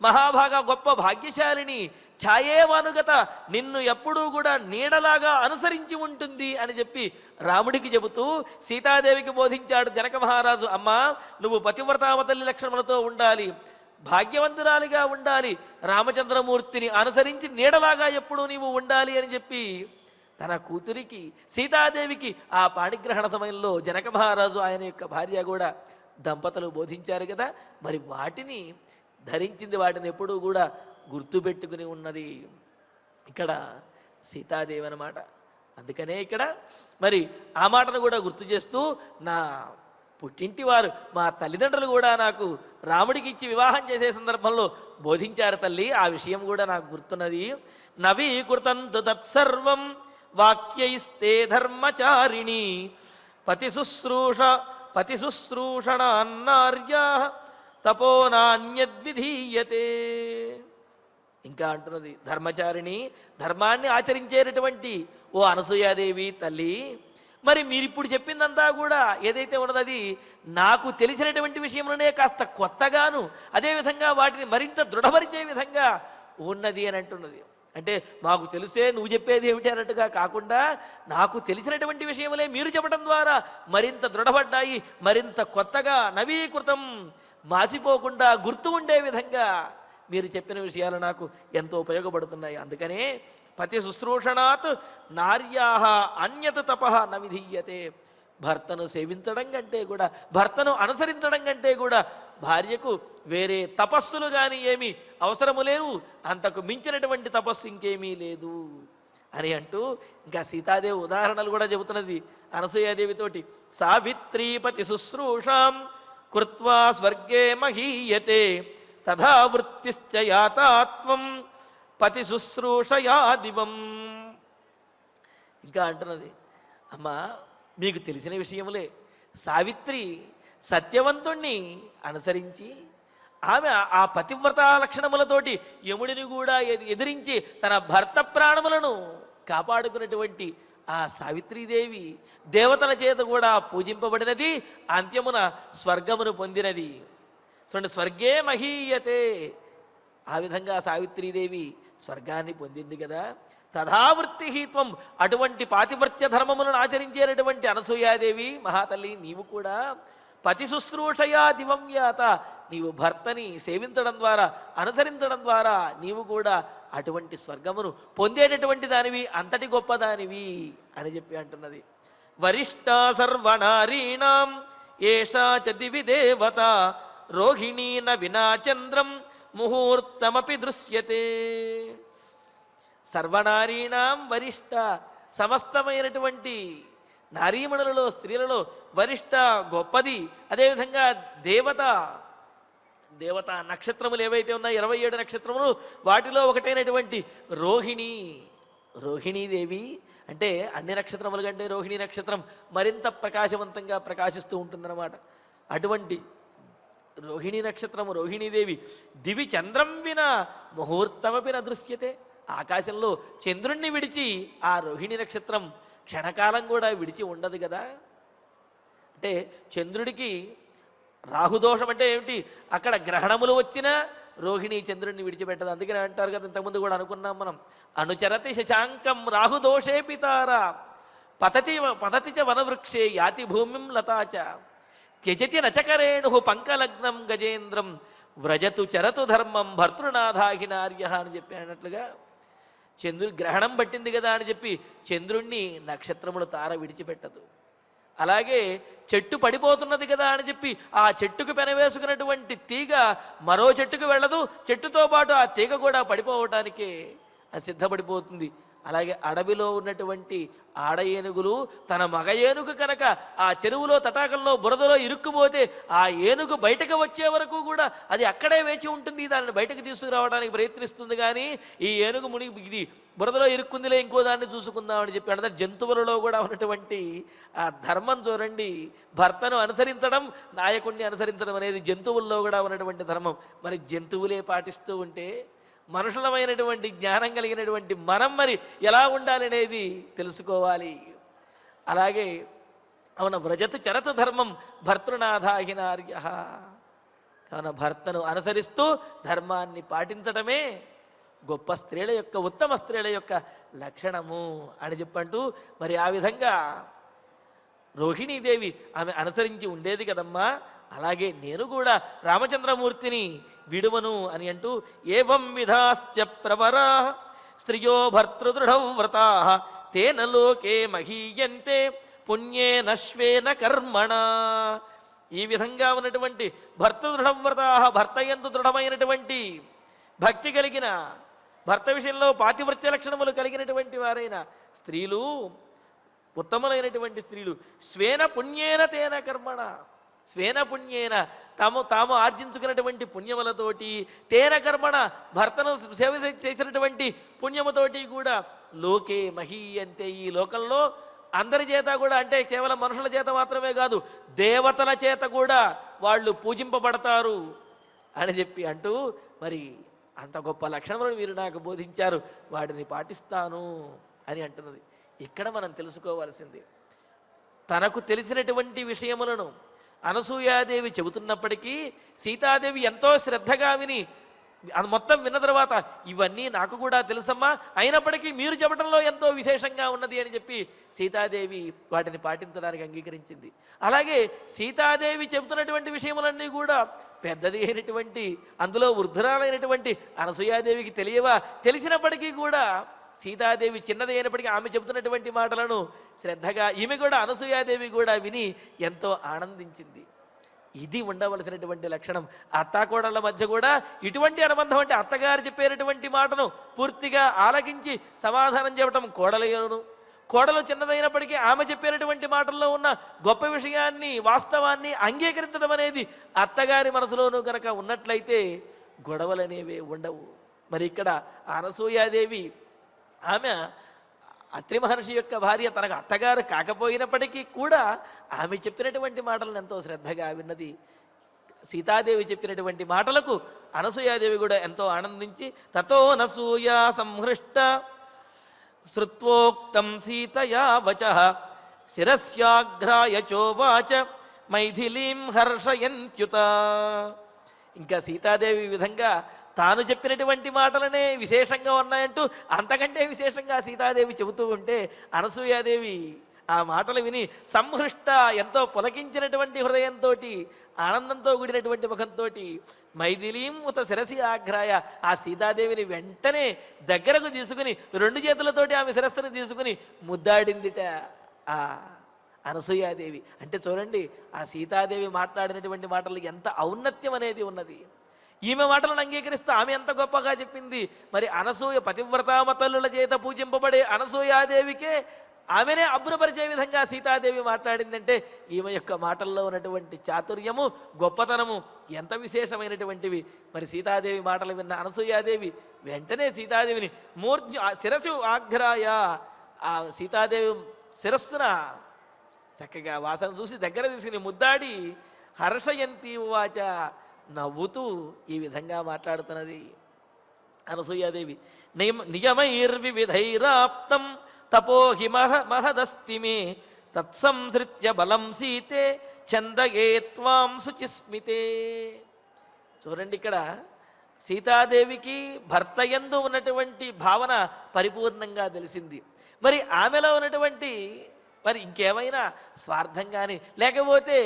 S2: మహాభాగా గొప్ప భాగ్యశాలిని, ఛాయేవానుగత నిన్ను ఎప్పుడూ కూడా నీడలాగా అనుసరించి ఉంటుంది అని చెప్పి రాముడికి చెబుతూ సీతాదేవికి బోధించాడు జనక మహారాజు. అమ్మా, నువ్వు పతివ్రతామతల్లి లక్షణములతో ఉండాలి, భాగ్యవంతురాలిగా ఉండాలి, రామచంద్రమూర్తిని అనుసరించి నీడలాగా ఎప్పుడూ నీవు ఉండాలి అని చెప్పి తన కూతురికి సీతాదేవికి ఆ పాణిగ్రహణ సమయంలో జనక మహారాజు ఆయన యొక్క భార్య కూడా దంపతులు బోధించారు కదా. మరి వాటిని ధరించింది, వాటిని ఎప్పుడూ కూడా గుర్తుపెట్టుకుని ఉన్నది ఇక్కడ సీతాదేవి అన్నమాట. అందుకనే ఇక్కడ మరి ఆ మాటను కూడా గుర్తు చేస్తూ నా పుట్టింటి వారు మా తల్లిదండ్రులు కూడా నాకు రాముడికి ఇచ్చి వివాహం చేసే సందర్భంలో బోధించారు తల్లి, ఆ విషయం కూడా నాకు గుర్తున్నది. నవీకృతంతు తత్సర్వం వాక్యైస్తే ధర్మచారిణి పతిశుశ్రూషణాన్నార్యా తపో నాణ్యద్విధీయతే. ఇంకా అంటున్నది ధర్మచారిణి, ధర్మాన్ని ఆచరించేటటువంటి ఓ అనసూయాదేవి తల్లి, మరి మీరిప్పుడు చెప్పిందంతా కూడా ఏదైతే ఉన్నదో అది నాకు తెలిసినటువంటి విషయంలోనే కాస్త కొత్తగాను అదేవిధంగా వాటిని మరింత దృఢపరిచే విధంగా ఉన్నది అని అంటున్నది. అంటే మాకు తెలిసే నువ్వు చెప్పేది ఏమిటి అన్నట్టుగా కాకుండా నాకు తెలిసినటువంటి విషయములే మీరు చెప్పడం ద్వారా మరింత దృఢపడ్డాయి, మరింత కొత్తగా నవీకృతం, మాసిపోకుండా గుర్తు ఉండే విధంగా మీరు చెప్పిన విషయాలు నాకు ఎంతో ఉపయోగపడుతున్నాయి. అందుకనే పతి శుశ్రూషణాత్ నార్యాః అన్యత్ తపః న విధీయతే. భర్తను సేవించడం కంటే కూడా, భర్తను అనుసరించడం కంటే కూడా భార్యకు వేరే తపస్సులు కానీ ఏమీ అవసరము లేవు, అంతకు మించినటువంటి తపస్సు ఇంకేమీ లేదు అని అంటూ ఇంకా సీతాదేవి ఉదాహరణలు కూడా చెబుతున్నది అనసూయాదేవితోటి. సావిత్రీపతి శుశ్రూషాం కృత్వా స్వర్గే మహీయతే తథా వృత్తిశ్చ యాతాత్వం పతి శుశ్రూషయా దివం. ఇంకా అంటున్నది, అమ్మా మీకు తెలిసిన విషయములే, సావిత్రి సత్యవంతుణ్ణి అనుసరించి ఆమె ఆ పతివ్రత లక్షణములతోటి యముడిని కూడా ఎదిరించి తన భర్త ప్రాణములను కాపాడుకున్నటువంటి ఆ సావిత్రీదేవి దేవతల చేత కూడా పూజింపబడినది, అంత్యమున స్వర్గమును పొందినది. చూడండి, స్వర్గే మహీయతే, ఆ విధంగా సావిత్రీదేవి స్వర్గాన్ని పొందింది కదా. తథావృత్తిహీత్వం, అటువంటి పాతివ్రత్య ధర్మములను ఆచరించేటటువంటి అనసూయాదేవి మహాతల్లి నీవు కూడా పతి శుశ్రూషయా దివం యాత, నీవు భర్తని సేవించడం ద్వారా అనుసరించడం ద్వారా నీవు కూడా అటువంటి స్వర్గమును పొందేటటువంటి దానివి, అంతటి గొప్పదానివి అని చెప్పి అంటున్నది. వరిష్ఠ సర్వనారీణాం ఏషా చ దివి దేవత రోహిణీన వినా చంద్రం ముహూర్తమపి దృశ్యతే. సర్వనారీణాం వరిష్ఠ, సమస్తమైనటువంటి నారీమణులలో స్త్రీలలో వరిష్ఠ గొప్పది. అదేవిధంగా దేవత నక్షత్రములు ఏవైతే ఉన్నాయో 27 నక్షత్రములు, వాటిలో ఒకటైనటువంటి రోహిణీదేవి అంటే అన్ని నక్షత్రముల కంటే రోహిణీ నక్షత్రం మరింత ప్రకాశవంతంగా ప్రకాశిస్తూ ఉంటుందన్నమాట. అటువంటి రోహిణీ నక్షత్రము రోహిణీదేవి దివి చంద్రం విన ముహూర్తమపి న దృశ్యతే. ఆకాశంలో చంద్రుణ్ణి విడిచి ఆ రోహిణీ నక్షత్రం క్షణకాలం కూడా విడిచి ఉండదు కదా. అంటే చంద్రుడికి రాహుదోషం అంటే ఏమిటి? అక్కడ గ్రహణములు వచ్చినా రోహిణీ చంద్రుడిని విడిచిపెట్టదు. అందుకని అంటారు కదా, ఇంతకుముందు కూడా అనుకున్నాం మనం, అనుచరతి శశాంకం రాహుదోషే పితారా పతతి చ వనవృక్షే యాతి భూమిం లతాచ త్యజతి నచకరేణు పంకలగ్నం గజేంద్రం వ్రజతు చరతు ధర్మం భర్తృనాథాహినార్య అని చెప్పి అన్నట్లుగా చంద్రుడి గ్రహణం పట్టింది కదా అని చెప్పి చంద్రుణ్ణి నక్షత్రములు తార విడిచిపెట్టదు. అలాగే చెట్టు పడిపోతున్నది కదా అని చెప్పి ఆ చెట్టుకు పెనవేసుకున్నటువంటి తీగ మరో చెట్టుకు వెళ్ళదు, చెట్టుతో పాటు ఆ తీగ కూడా పడిపోవటానికే అది సిద్ధపడిపోతుంది. అలాగే అడవిలో ఉన్నటువంటి ఆడ ఏనుగులు తన మగ ఏనుగు కనుక ఆ చెరువులో తటాకంలో బురదలో ఇరుక్కుపోతే ఆ ఏనుగు బయటకు వచ్చే వరకు కూడా అది అక్కడే వేచి ఉంటుంది, దాన్ని బయటకు తీసుకురావడానికి ప్రయత్నిస్తుంది. కానీ ఈ ఏనుగు మునిగి ఇది బురదలో ఇరుక్కుందిలే ఇంకో దాన్ని చూసుకుందామని చెప్పి అంటే జంతువులలో కూడా ఉన్నటువంటి ఆ ధర్మం చూడండి. భర్తను అనుసరించడం, నాయకుడిని అనుసరించడం అనేది జంతువుల్లో కూడా ఉన్నటువంటి ధర్మం. మరి జంతువులే పాటిస్తూ ఉంటే మనుషులమైనటువంటి జ్ఞానం కలిగినటువంటి మనం మరి ఎలా ఉండాలనేది తెలుసుకోవాలి. అలాగే అవున వ్రజతు చరతు ధర్మం భర్తృనాథాహినార్య, కావున భర్తను అనుసరిస్తూ ధర్మాన్ని పాటించటమే గొప్ప స్త్రీల యొక్క, ఉత్తమ స్త్రీల యొక్క లక్షణము అని చెప్పంటూ మరి ఆ విధంగా రోహిణీదేవి ఆమె అనుసరించి ఉండేది కదమ్మా. అలాగే నేను కూడా రామచంద్రమూర్తిని విడువను అని అంటూ ఏవం విధాశ్చ ప్రవరా స్త్రియో భర్తృదృఢౌ వ్రతా తేన లోకే మహీయంతే పుణ్యేన శ్వేన కర్మణ. ఈ విధంగా ఉన్నటువంటి భర్తృదృఢవ్రతా, భర్త యందు దృఢమైనటువంటి భక్తి కలిగిన, భర్త విషయంలో పాతివృత్య లక్షణములు కలిగినటువంటి వారైన స్త్రీలు, ఉత్తములైనటువంటి స్త్రీలు స్వేన పుణ్యేన తేన కర్మణ, స్వేన పుణ్యేన తాము ఆర్జించుకున్నటువంటి పుణ్యములతోటి, తేన కర్మణ భర్తను సేవ చేసినటువంటి పుణ్యముతోటి కూడా లోకే మహీయంతే, ఈ లోకంలో అందరి చేత కూడా, అంటే కేవలం మనుషుల చేత మాత్రమే కాదు దేవతల చేత కూడా వాళ్ళు పూజింపబడతారు అని చెప్పి అంటూ మరి అంత గొప్ప లక్షణములను మీరు నాకు బోధించారు, వాటిని పాటిస్తాను అని అంటున్నది. ఇక్కడ మనం తెలుసుకోవాల్సింది, తనకు తెలిసినటువంటి విషయములను అనసూయాదేవి చెబుతున్నప్పటికీ సీతాదేవి ఎంతో శ్రద్ధగా విని అది మొత్తం విన్న తర్వాత ఇవన్నీ నాకు కూడా తెలుసమ్మా, అయినప్పటికీ మీరు చెప్పడంలో ఎంతో విశేషంగా ఉన్నది అని చెప్పి సీతాదేవి వాటిని పాటించడానికి అంగీకరించింది. అలాగే సీతాదేవి చెబుతున్నటువంటి విషయములన్నీ కూడా పెద్దది అయినటువంటి, అందులో వృద్ధురాలైనటువంటి అనసూయాదేవికి తెలియవా? తెలిసినప్పటికీ కూడా సీతాదేవి చిన్నది అయినప్పటికీ ఆమె చెబుతున్నటువంటి మాటలను శ్రద్ధగా ఈమె కూడా, అనసూయాదేవి కూడా విని ఎంతో ఆనందించింది. ఇది ఉండవలసినటువంటి లక్షణం. అత్తాకోడళ్ళ మధ్య కూడా ఇటువంటి అనుబంధం, అంటే అత్తగారు చెప్పేటటువంటి మాటను పూర్తిగా ఆలకించి సమాధానం చెప్పడం కోడలయ్యను, కోడలు చిన్నదైనప్పటికీ ఆమె చెప్పేటటువంటి మాటల్లో ఉన్న గొప్ప విషయాన్ని, వాస్తవాన్ని అంగీకరించడం అనేది అత్తగారి మనసులోనూ కనుక ఉన్నట్లయితే గొడవలనేవే ఉండవు. మరి ఇక్కడ అనసూయాదేవి ఆమె అత్రి మహర్షి యొక్క భార్య, తనకు అత్తగారు కాకపోయినప్పటికీ కూడా ఆమె చెప్పినటువంటి మాటలను ఎంతో శ్రద్ధగా విన్నది. సీతాదేవి చెప్పినటువంటి మాటలకు అనసూయాదేవి కూడా ఎంతో ఆనందించి తతో నసూయ సంహృష్ట శ్రుత్వోక్తం సీతయా వచః శిరస్యాఘ్రాయ చోవాచ మైథిలీం హర్షయంత్యుత. ఇంకా సీతాదేవి ఈ విధంగా తాను చెప్పినటువంటి మాటలనే విశేషంగా ఉన్నాయంటూ అంతకంటే విశేషంగా సీతాదేవి చెబుతూ ఉంటే అనసూయాదేవి ఆ మాటలు విని సంహృష్ట, ఎంతో పులకించినటువంటి హృదయంతో, ఆనందంతో కూడినటువంటి ముఖంతో మైథిలీం ఉత శిరసి ఆఘ్రాయ, ఆ సీతాదేవిని వెంటనే దగ్గరకు తీసుకుని రెండు చేతులతోటి ఆమె శిరస్సును తీసుకుని ముద్దాడిందిట ఆ అనసూయాదేవి. అంటే చూడండి, ఆ సీతాదేవి మాట్లాడినటువంటి మాటలు ఎంత ఔన్నత్యం అనేది ఉన్నది. ఈమె మాటలను అంగీకరిస్తూ ఆమె ఎంత గొప్పగా చెప్పింది. మరి అనసూయ పతివ్రతామతల్లుల చేత పూజింపబడే అనసూయాదేవికే ఆమెనే అబ్బురపరిచే విధంగా సీతాదేవి మాట్లాడిందంటే ఈమె యొక్క మాటల్లో ఉన్నటువంటి చాతుర్యము, గొప్పతనము ఎంత విశేషమైనటువంటివి. మరి సీతాదేవి మాటలు విన్న అనసూయాదేవి వెంటనే సీతాదేవిని శిరసు ఆఘ్రాయ, ఆ సీతాదేవి శిరస్సున చక్కగా వాసన చూసి దగ్గర తీసుకుని ముద్దాడి హర్షయంతి వాచ, నవ్వుతూ ఈ విధంగా మాట్లాడుతున్నది అనసూయాదేవి. నియమైర్వివిధైరాప్తం తపోహి మహదస్తి మే తత్సంసృత్య బలం సీతే చందగే త్వాం శుచిస్మితే. చూడండి, ఇక్కడ సీతాదేవికి భర్త యందు ఉన్నటువంటి భావన పరిపూర్ణంగా తెలిసింది. మరి ఆమెలో ఉన్నటువంటి మరి ఇంకేమైనా స్వార్థం కానీ లేకపోతే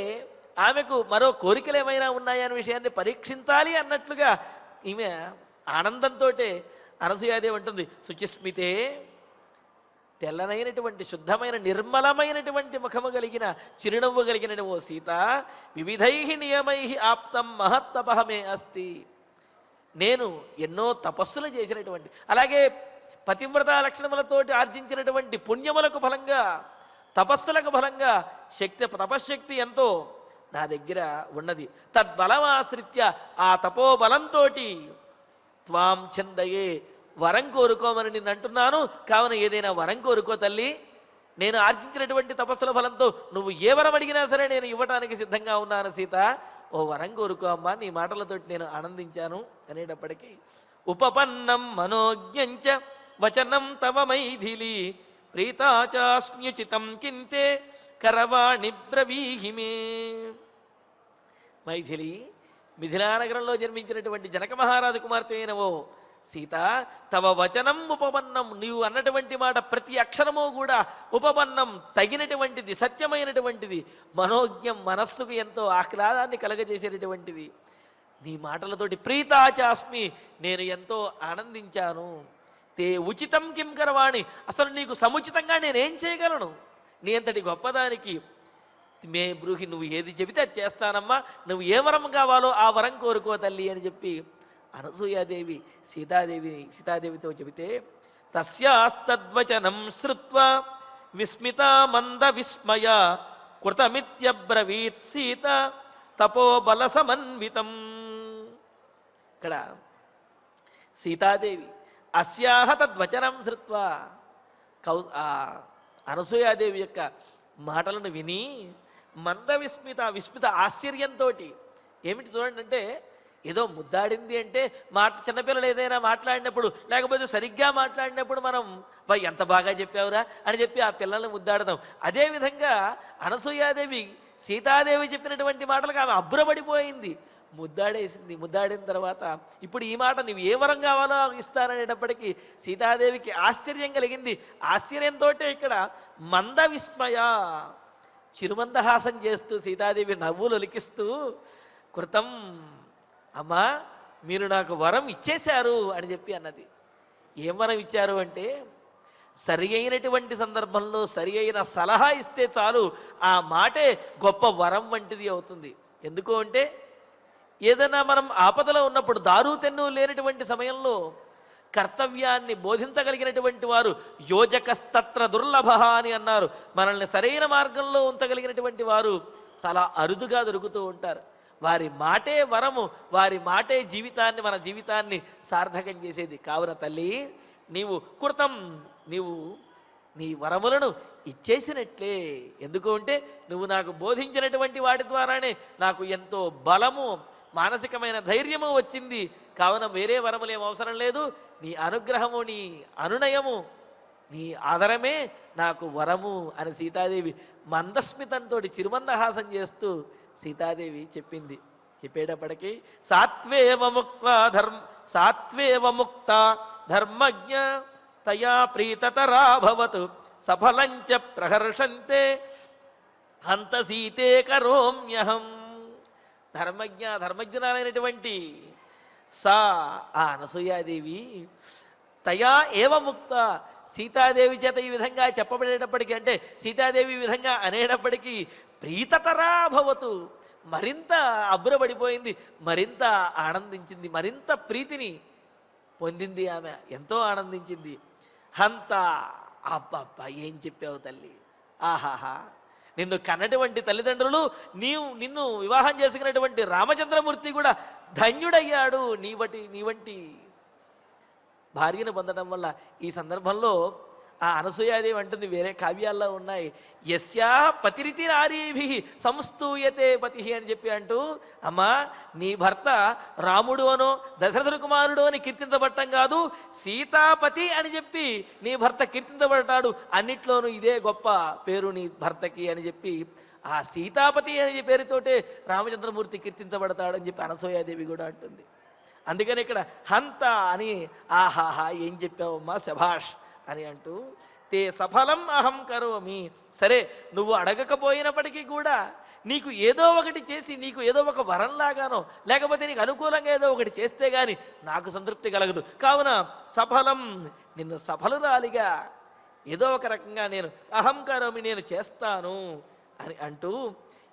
S2: ఆమెకు మరో కోరికలు ఏమైనా ఉన్నాయనే విషయాన్ని పరీక్షించాలి అన్నట్లుగా ఈమె ఆనందంతో అనసూయాదేవి ఉంటుంది, శుచిస్మితే, తెల్లనైనటువంటి శుద్ధమైన నిర్మలమైనటువంటి ముఖము కలిగిన చిరునవ్వు కలిగిన ఓ సీత, వివిధై నియమై ఆప్తం మహత్తపహమే అస్తి. నేను ఎన్నో తపస్సులు చేసినటువంటి, అలాగే పతివ్రత లక్షణములతోటి ఆర్జించినటువంటి పుణ్యములకు ఫలంగా, తపస్సులకు ఫలంగా తపశ్శక్తి ఎంతో నా దగ్గర ఉన్నది. తద్బలమాశ్రిత్య, ఆ తపోబలంతో త్వాం ఛందయే, వరం కోరుకోమని నిన్ను అంటున్నాను. కావున ఏదైనా వరం కోరుకో తల్లి, నేను ఆర్జించినటువంటి తపస్సుల ఫలంతో నువ్వు ఏ వరం అడిగినా సరే నేను ఇవ్వటానికి సిద్ధంగా ఉన్నాను సీత, ఓ వరం కోరుకో అమ్మా, నీ మాటలతోటి నేను ఆనందించాను అనేటప్పటికీ ఉపపన్నం మనోజ్ఞంచ వచనం తవ మైథిలి ప్రీతాచాస్మ్యుచితం కింతే కరవాణి బ్రవీహిమే. మైథిలి, మిథిలా నగరంలో జన్మించినటువంటి జనక మహారాజు కుమార్తె అయిన ఓ సీత, తవ వచనం ఉపపన్నం, నీవు అన్నటువంటి మాట ప్రతి అక్షరము కూడా ఉపపన్నం, తగినటువంటిది, సత్యమైనటువంటిది, మనోజ్ఞం, మనస్సుకు ఎంతో ఆహ్లాదాన్ని కలగజేసేటటువంటిది. నీ మాటలతోటి ప్రీతాచాస్మి, నేను ఎంతో ఆనందించాను. తే ఉచితం కిం కరవాణి, అసలు నీకు సముచితంగా నేనేం చేయగలను, నీ అంతటి గొప్పదానికి మే బ్రూహి, నువ్వు ఏది చెబితే అది చేస్తానమ్మా, నువ్వు ఏ వరం కావాలో ఆ వరం కోరుకో తల్లి అని చెప్పి అనసూయాదేవి సీతాదేవితో చెబితే, తస్యాస్తద్వచనం శ్రుత్వా విస్మితా మంద విస్మయ కృతమిత్యబ్రవీత్ సీత తపోబల సమన్వితం. ఇక్కడ సీతాదేవి అస్యాహ తద్వచనం శ్రుత్వా, అనసూయాదేవి యొక్క మాటలను విని విస్మిత ఆశ్చర్యంతో, ఏమిటి చూడండి అంటే, ఏదో ముద్దాడింది అంటే చిన్నపిల్లలు ఏదైనా మాట్లాడినప్పుడు లేకపోతే సరిగ్గా మాట్లాడినప్పుడు మనం ఎంత బాగా చెప్పావురా అని చెప్పి ఆ పిల్లల్ని ముద్దాడతాం. అదేవిధంగా అనసూయాదేవి సీతాదేవి చెప్పినటువంటి మాటలకు ఆమె అబ్బురపడిపోయింది, ముద్దాడేసింది. ముద్దాడిన తర్వాత ఇప్పుడు ఈ మాట నువ్వు ఏ వరం కావాలో ఇస్తాననేటప్పటికీ సీతాదేవికి ఆశ్చర్యం కలిగింది. ఆశ్చర్యంతో ఇక్కడ మంద విస్మయ, చిరుమందహాసం చేస్తూ సీతాదేవి నవ్వులు ఒలికిస్తూ, కృతం, అమ్మా మీరు నాకు వరం ఇచ్చేశారు అని చెప్పి అన్నది. ఏం వరం ఇచ్చారు అంటే, సరి అయినటువంటి సందర్భంలో సరి అయిన సలహా ఇస్తే చాలు, ఆ మాటే గొప్ప వరం వంటిది అవుతుంది. ఎందుకు అంటే, ఏదైనా మనం ఆపదలో ఉన్నప్పుడు, దారు తెన్ను లేనటువంటి సమయంలో కర్తవ్యాన్ని బోధించగలిగినటువంటి వారు యోజకస్తత్ర దుర్లభ అని అన్నారు. మనల్ని సరైన మార్గంలో ఉంచగలిగినటువంటి వారు చాలా అరుదుగా దొరుకుతూ ఉంటారు. వారి మాటే వరము, వారి మాటే జీవితాన్ని, మన జీవితాన్ని సార్థకం చేసేది. కావున తల్లి, నీవు కృతం, నీవు నీ వరములను ఇచ్చేసినట్లే. ఎందుకు అంటే నువ్వు నాకు బోధించినటువంటి వాటి ద్వారానే నాకు ఎంతో బలము, మానసికమైన ధైర్యము వచ్చింది. కావున వేరే వరములు ఏం అవసరం లేదు, నీ అనుగ్రహము, నీ అనునయము, నీ ఆదరమే నాకు వరము అని సీతాదేవి మందస్మితంతో చిరుమందహాసం చేస్తూ సీతాదేవి చెప్పింది. చెప్పేటప్పటికీ సాత్వేవ ముక్త ధర్మజ్ఞ తయా ప్రీతతరాభవతు సఫలంచ ప్రహర్షంతే హంత సీతే కరోమ్యహం. ధర్మజ్ఞురాలైనటువంటి ఆ అనసూయాదేవి తయా ఏవ ముక్త, సీతాదేవి చేత ఈ విధంగా చెప్పబడేటప్పటికీ, అంటే సీతాదేవి ఈ విధంగా అనేటప్పటికీ ప్రీతతరా భవతు, మరింత అబ్బురపడిపోయింది, మరింత ఆనందించింది, మరింత ప్రీతిని పొందింది. ఆమె ఎంతో ఆనందించింది. హంత, అబ్బబ్బా ఏం చెప్పావు తల్లి, ఆహాహా, నిన్ను కన్నటువంటి తల్లిదండ్రులు, నిన్ను వివాహం చేసుకున్నటువంటి రామచంద్రమూర్తి కూడా ధన్యుడయ్యాడు నీ వంటి భార్యను పొందడం వల్ల. ఈ సందర్భంలో ఆ అనసూయాదేవి అంటుంది, వేరే కావ్యాల్లో ఉన్నాయి, యస్యా పతిరితి నారీభి సంస్తూయతే పతి అని చెప్పి అంటూ, అమ్మా నీ భర్త రాముడు అనో దశరథుని కుమారుడు అని కీర్తించబడటం కాదు, సీతాపతి అని చెప్పి నీ భర్త కీర్తించబడతాడు, అన్నిట్లోనూ ఇదే గొప్ప పేరు నీ భర్తకి అని చెప్పి ఆ సీతాపతి అనే పేరుతోటే రామచంద్రమూర్తి కీర్తించబడతాడని చెప్పి అనసూయాదేవి కూడా అంటుంది. అందుకని ఇక్కడ హంత అని, ఆహాహా ఏం చెప్పావమ్మా శభాష్ అని అంటూ, తే సఫలం అహం కరోమి, సరే నువ్వు అడగకపోయినప్పటికీ కూడా నీకు ఏదో ఒకటి చేసి, నీకు ఏదో ఒక వరంలాగానో లేకపోతే నీకు అనుకూలంగా ఏదో ఒకటి చేస్తే గాని నాకు సంతృప్తి కలగదు, కావున సఫలం, నిన్ను సఫలురాలిగా ఏదో ఒక రకంగా నేను అహం కరోమి, నేను చేస్తాను అని అంటూ,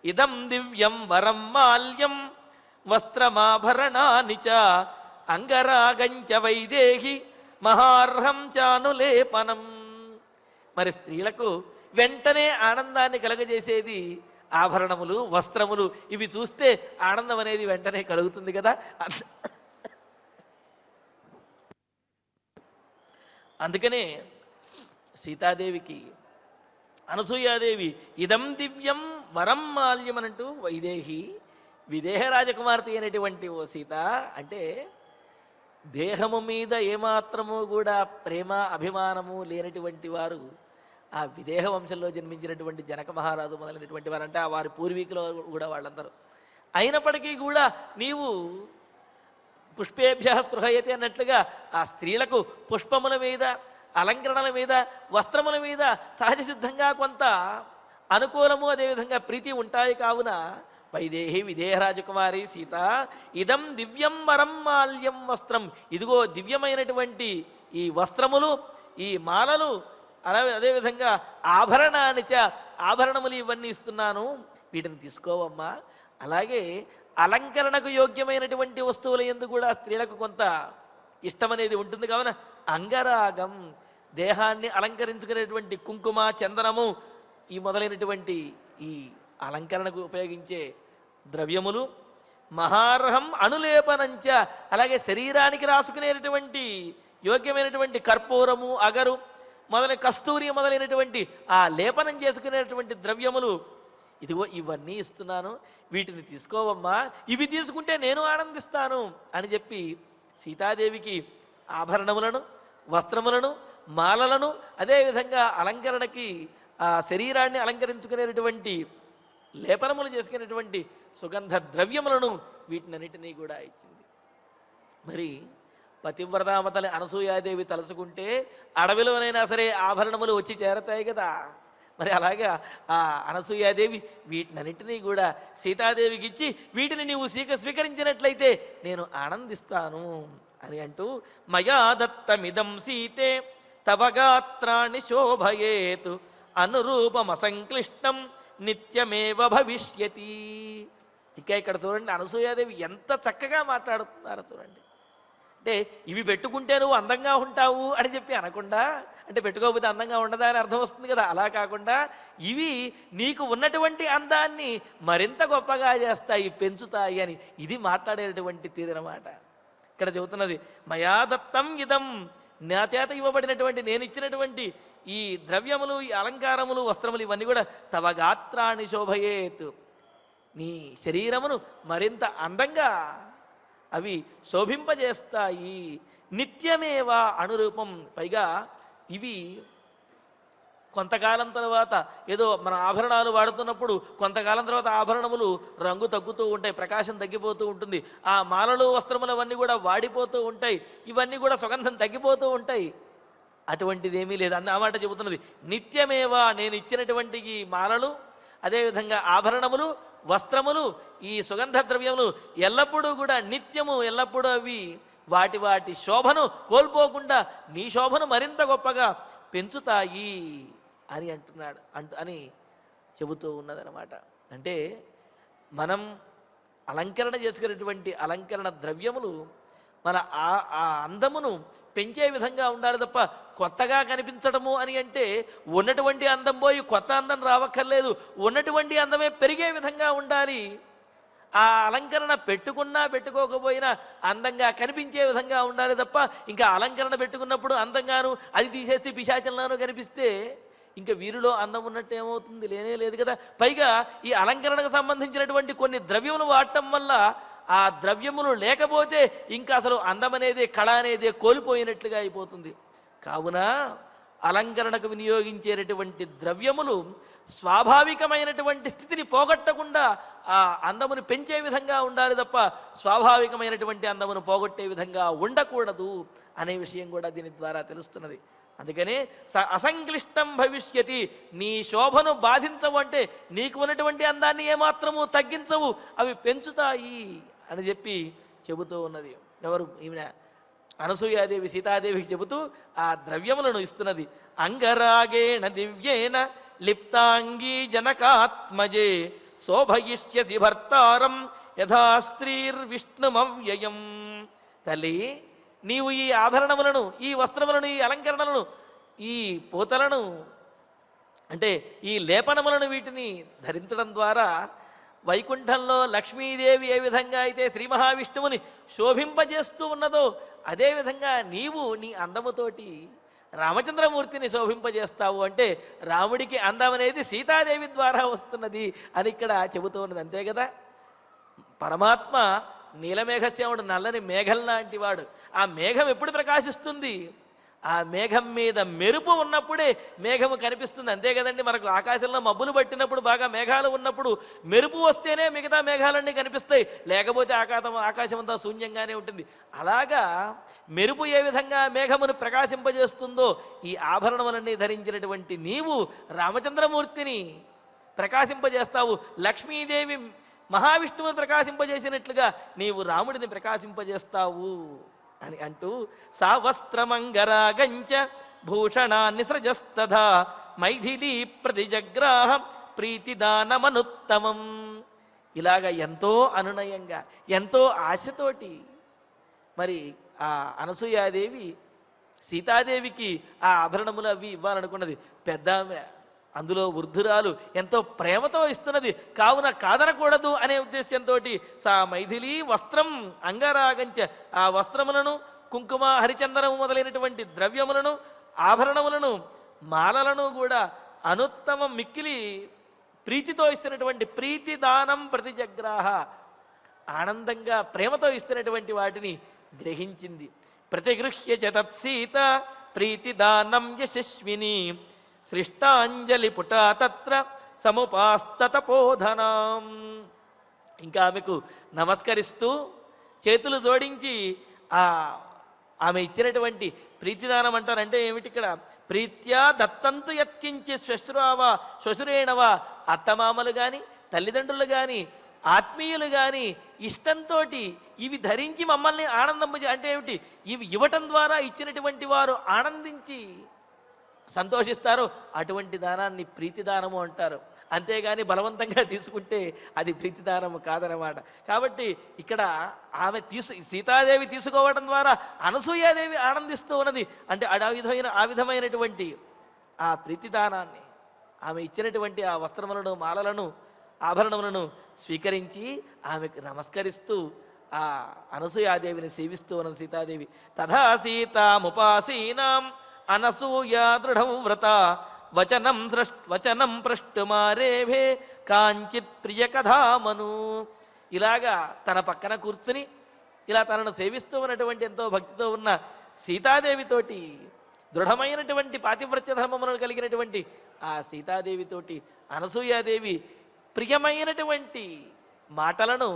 S2: ఇదం దివ్యం వరం మాల్యం వస్త్రమాభరణాని చ అంగరాగంచ వైదేహి మహార్హం చానులేపనం. మరి స్త్రీలకు వెంటనే ఆనందాన్ని కలగజేసేది ఆభరణములు, వస్త్రములు. ఇవి చూస్తే ఆనందం అనేది వెంటనే కలుగుతుంది కదా. అందుకనే సీతాదేవికి అనసూయాదేవి ఇదం దివ్యం వరం మాల్యం అనంటూ, వైదేహి విదేహ రాజకుమార్తె అయినటువంటి ఓ సీత, అంటే దేహము మీద ఏమాత్రము కూడా ప్రేమ అభిమానము లేనటువంటి వారు ఆ విదేహ వంశంలో జన్మించినటువంటి జనక మహారాజు మొదలైనటువంటి వారు, అంటే వారి పూర్వీకులు కూడా వాళ్ళందరూ అయినప్పటికీ కూడా నీవు పుష్పేభ్య స్పృహయతే అన్నట్లుగా ఆ స్త్రీలకు పుష్పముల మీద, అలంకరణల మీద, వస్త్రముల మీద సహజ సిద్ధంగా కొంత అనుకూలము అదేవిధంగా ప్రీతి ఉంటాయి. కావున వైదేహి విదేహ రాజకుమారి సీత ఇదం దివ్యం వరం మాల్యం వస్త్రం, ఇదిగో దివ్యమైనటువంటి ఈ వస్త్రములు, ఈ మాలలు, అదేవిధంగా ఆభరణానిచ, ఆభరణములు ఇవన్నీ ఇస్తున్నాను, వీటిని తీసుకోవమ్మా. అలాగే అలంకరణకు యోగ్యమైనటువంటి వస్తువుల యందు కూడా స్త్రీలకు కొంత ఇష్టం అనేది ఉంటుంది. కావున అంగరాగం, దేహాన్ని అలంకరించుకునేటువంటి కుంకుమ, చందనము, ఈ మొదలైనటువంటి ఈ అలంకరణకు ఉపయోగించే ద్రవ్యములు, మహార్హం అనులేపనంచ, అలాగే శరీరానికి రాసుకునేటటువంటి యోగ్యమైనటువంటి కర్పూరము, అగరు మొదలైన కస్తూరి మొదలైనటువంటి ఆ లేపనం చేసుకునేటువంటి ద్రవ్యములు, ఇదిగో ఇవన్నీ ఇస్తున్నాను, వీటిని తీసుకోవమ్మా, ఇవి తీసుకుంటే నేను ఆనందిస్తాను అని చెప్పి సీతాదేవికి ఆభరణములను, వస్త్రములను, మాలలను, అదేవిధంగా అలంకరణకి ఆ శరీరాన్ని అలంకరించుకునేటువంటి లేపనములు చేసుకునేటువంటి సుగంధ ద్రవ్యములను, వీటినన్నిటినీ కూడా ఇచ్చింది. మరి పతివ్రతామతలి అనసూయాదేవి తలుచుకుంటే అడవిలోనైనా సరే ఆభరణములు వచ్చి చేరతాయి కదా. మరి అలాగా ఆ అనసూయాదేవి వీటినన్నింటినీ కూడా సీతాదేవికి ఇచ్చి, వీటిని నీవు స్వీకరించినట్లయితే నేను ఆనందిస్తాను అని అంటూ, మయా దత్తమిదం సీతే తవ గాత్రాన్ని శోభయేతు అనురూపమసంక్లిష్టం నిత్యమేవ భవిష్యతి. ఇక ఇక్కడ చూడండి అనసూయాదేవి ఎంత చక్కగా మాట్లాడుతున్నారో చూడండి. అంటే ఇవి పెట్టుకుంటే నువ్వు అందంగా ఉంటావు అని చెప్పి అనకుండా, అంటే పెట్టుకోకపోతే అందంగా ఉండదా అని అర్థం వస్తుంది కదా, అలా కాకుండా ఇవి నీకు ఉన్నటువంటి అందాన్ని మరింత గొప్పగా చేస్తాయి, పెంచుతాయి అని ఇది మాట్లాడేటటువంటి తీరనమాట. ఇక్కడ చెబుతున్నది మయా దత్తం ఇదం, నా చేత ఇవ్వబడినటువంటి, నేను ఇచ్చినటువంటి ఈ ద్రవ్యములు, ఈ అలంకారములు, వస్త్రములు ఇవన్నీ కూడా తవ గాత్రాన్ని శోభయేత్, నీ శరీరమును మరింత అందంగా అవి శోభింపజేస్తాయి. నిత్యమేవా అనురూపం, పైగా ఇవి కొంతకాలం తర్వాత, ఏదో మన ఆభరణాలు వాడుతున్నప్పుడు కొంతకాలం తర్వాత ఆభరణములు రంగు తగ్గుతూ ఉంటాయి, ప్రకాశం తగ్గిపోతూ ఉంటుంది, ఆ మాలలు, వస్త్రములు అవన్నీ కూడా వాడిపోతూ ఉంటాయి, ఇవన్నీ కూడా సుగంధం తగ్గిపోతూ ఉంటాయి. అటువంటిది ఏమీ లేదు అన్న మాట చెబుతున్నది. నిత్యమేవా, నేను ఇచ్చినటువంటి ఈ మాలలు, అదేవిధంగా ఆభరణములు, వస్త్రములు, ఈ సుగంధ ద్రవ్యములు ఎల్లప్పుడూ కూడా నిత్యము, ఎల్లప్పుడూ అవి వాటి వాటి శోభను కోల్పోకుండా నీ శోభను మరింత గొప్పగా పెంచుతాయి అని అంటున్నాడు, అని చెబుతూ ఉన్నదనమాట. అంటే మనం అలంకరణ చేసుకునేటువంటి అలంకరణ ద్రవ్యములు మన ఆ అందమును పెంచే విధంగా ఉండాలి తప్ప కొత్తగా కనిపించడము అని అంటే ఉన్నటువంటి అందం పోయి కొత్త అందం రావక్కర్లేదు, ఉన్నటువంటి అందమే పెరిగే విధంగా ఉండాలి. ఆ అలంకరణ పెట్టుకున్నా పెట్టుకోకపోయినా అందంగా కనిపించే విధంగా ఉండాలి తప్ప ఇంకా అలంకరణ పెట్టుకున్నప్పుడు అందంగాను అది తీసేస్తే పిశాచంలాను కనిపిస్తే ఇంకా వీరిలో అందం ఉన్నట్టు ఏమవుతుంది? లేనే లేదు కదా. పైగా ఈ అలంకరణకు సంబంధించినటువంటి కొన్ని ద్రవ్యములు వాడటం వల్ల ఆ ద్రవ్యములు లేకపోతే ఇంకా అసలు అందం అనేది కళ అనేది కోల్పోయినట్లుగా అయిపోతుంది. కావున అలంకరణకు వినియోగించేటటువంటి ద్రవ్యములు స్వాభావికమైనటువంటి స్థితిని పోగొట్టకుండా ఆ అందమును పెంచే విధంగా ఉండాలి తప్ప స్వాభావికమైనటువంటి అందమును పోగొట్టే విధంగా ఉండకూడదు అనే విషయం కూడా దీని ద్వారా తెలుస్తున్నది. అందుకనే అసంక్లిష్టం భవిష్యతి, నీ శోభను బాధించవు అంటే నీకు ఉన్నటువంటి అందాన్ని ఏమాత్రము తగ్గించవు, అవి పెంచుతాయి అని చెప్పి చెబుతూ ఉన్నది. ఎవరు? ఈమె అనసూయాదేవి సీతాదేవికి చెబుతూ ఆ ద్రవ్యములను ఇస్తున్నది. అంగరాగేణ దివ్యేన లిప్తాంగీ జనకాత్మజే శోభయిష్యసి భర్తారం యథా స్త్రీర్విష్ణుమవ్యయం. తల్లి, నీవు ఈ ఆభరణములను, ఈ వస్త్రములను, ఈ అలంకరణలను, ఈ పూతలను అంటే ఈ లేపనములను వీటిని ధరించడం ద్వారా వైకుంఠంలో లక్ష్మీదేవి ఏ విధంగా అయితే శ్రీ మహావిష్ణువుని శోభింపజేస్తూ ఉన్నదో అదేవిధంగా నీవు నీ అందముతోటి రామచంద్రమూర్తిని శోభింపజేస్తావు. అంటే రాముడికి అందం అనేది సీతాదేవి ద్వారా వస్తున్నది అని ఇక్కడ చెబుతూ ఉన్నది. అంతే కదా. పరమాత్మ నీలమేఘశ్యాముడు నల్లని మేఘం లాంటి వాడు. ఆ మేఘం ఎప్పుడు ప్రకాశిస్తుంది? ఆ మేఘం మీద మెరుపు ఉన్నప్పుడే మేఘము కనిపిస్తుంది. అంతే కదండి. మనకు ఆకాశంలో మబ్బులు పట్టినప్పుడు బాగా మేఘాలు ఉన్నప్పుడు మెరుపు వస్తేనే మిగతా మేఘాలన్నీ కనిపిస్తాయి, లేకపోతే ఆకాశం అంతా శూన్యంగానే ఉంటుంది. అలాగా మెరుపు ఏ విధంగా మేఘమును ప్రకాశింపజేస్తుందో ఈ ఆభరణములన్నీ ధరించినటువంటి నీవు రామచంద్రమూర్తిని ప్రకాశింపజేస్తావు. లక్ష్మీదేవి మహావిష్ణువుని ప్రకాశింపజేసినట్లుగా నీవు రాముడిని ప్రకాశింపజేస్తావు అని అంటూ సా వస్త్రమంగరాగంచ భూషణాన్ని సృజస్తథా మైథిలీ ప్రతిజగ్రాహ ప్రీతిదానమనుత్తమం. ఇలాగ ఎంతో అనునయంగా ఎంతో ఆశతోటి మరి ఆ అనసూయాదేవి సీతాదేవికి ఆ ఆభరణములు అవి ఇవ్వాలనుకున్నది. పెద్ద అందులో వృద్ధురాలు ఎంతో ప్రేమతో ఇస్తున్నది. కావున కాదనకూడదు అనే ఉద్దేశంతో సా మైథిలీ వస్త్రం అంగరాగంచ, ఆ వస్త్రములను కుంకుమ హరిచందనము మొదలైనటువంటి ద్రవ్యములను ఆభరణములను మాలలను కూడా అనుత్తమం మిక్కిలి ప్రీతితో ఇస్తున్నటువంటి ప్రీతి దానం ప్రతిజగ్రాహ, ఆనందంగా ప్రేమతో ఇస్తున్నటువంటి వాటిని గ్రహించింది. ప్రతిగృహ్య చ తత్సీత ప్రీతిదానం యశస్విని సృష్టాంజలి పుటా తత్ర సముపాస్తతపోధనం. ఇంకా ఆమెకు నమస్కరిస్తూ చేతులు జోడించి ఆమె ఇచ్చినటువంటి ప్రీతిదానం అంటారంటే ఏమిటి? ఇక్కడ ప్రీత్యా దత్తంతు యత్కించి శ్వశ్రువా శ్వశురేణవా, అత్తమామలు కానీ తల్లిదండ్రులు కానీ ఆత్మీయులు కానీ ఇష్టంతో ఇవి ధరించి మమ్మల్ని ఆనందింపజే అంటే ఏమిటి? ఇవి ఇవ్వటం ద్వారా ఇచ్చినటువంటి వారు ఆనందించి సంతోషిస్తారు. అటువంటి దానాన్ని ప్రీతిదానము అంటారు. అంతేగాని బలవంతంగా తీసుకుంటే అది ప్రీతిదానము కాదనమాట. కాబట్టి ఇక్కడ ఆమె సీతాదేవి తీసుకోవడం ద్వారా అనసూయాదేవి ఆనందిస్తూ ఉన్నది. అంటే ఆ విధమైనటువంటి ఆ ప్రీతిదానాన్ని ఆమె ఇచ్చినటువంటి ఆ వస్త్రములను మాలలను ఆభరణములను స్వీకరించి ఆమెకు నమస్కరిస్తూ ఆ అనసూయాదేవిని సేవిస్తూ ఉన్నది సీతాదేవి. తథా సీతాముపాసీనాం అనసూయా దృఢం వ్రత వచనం పృష్టుమారేభే కాంచిత్ ప్రియ కథామను. ఇలాగా తన పక్కన కూర్చుని ఇలా తనను సేవిస్తూ ఉన్నటువంటి ఎంతో భక్తితో ఉన్న సీతాదేవితోటి దృఢమైనటువంటి పాతివ్రత్య ధర్మములను కలిగినటువంటి ఆ సీతాదేవితోటి అనసూయాదేవి ప్రియమైనటువంటి మాటలను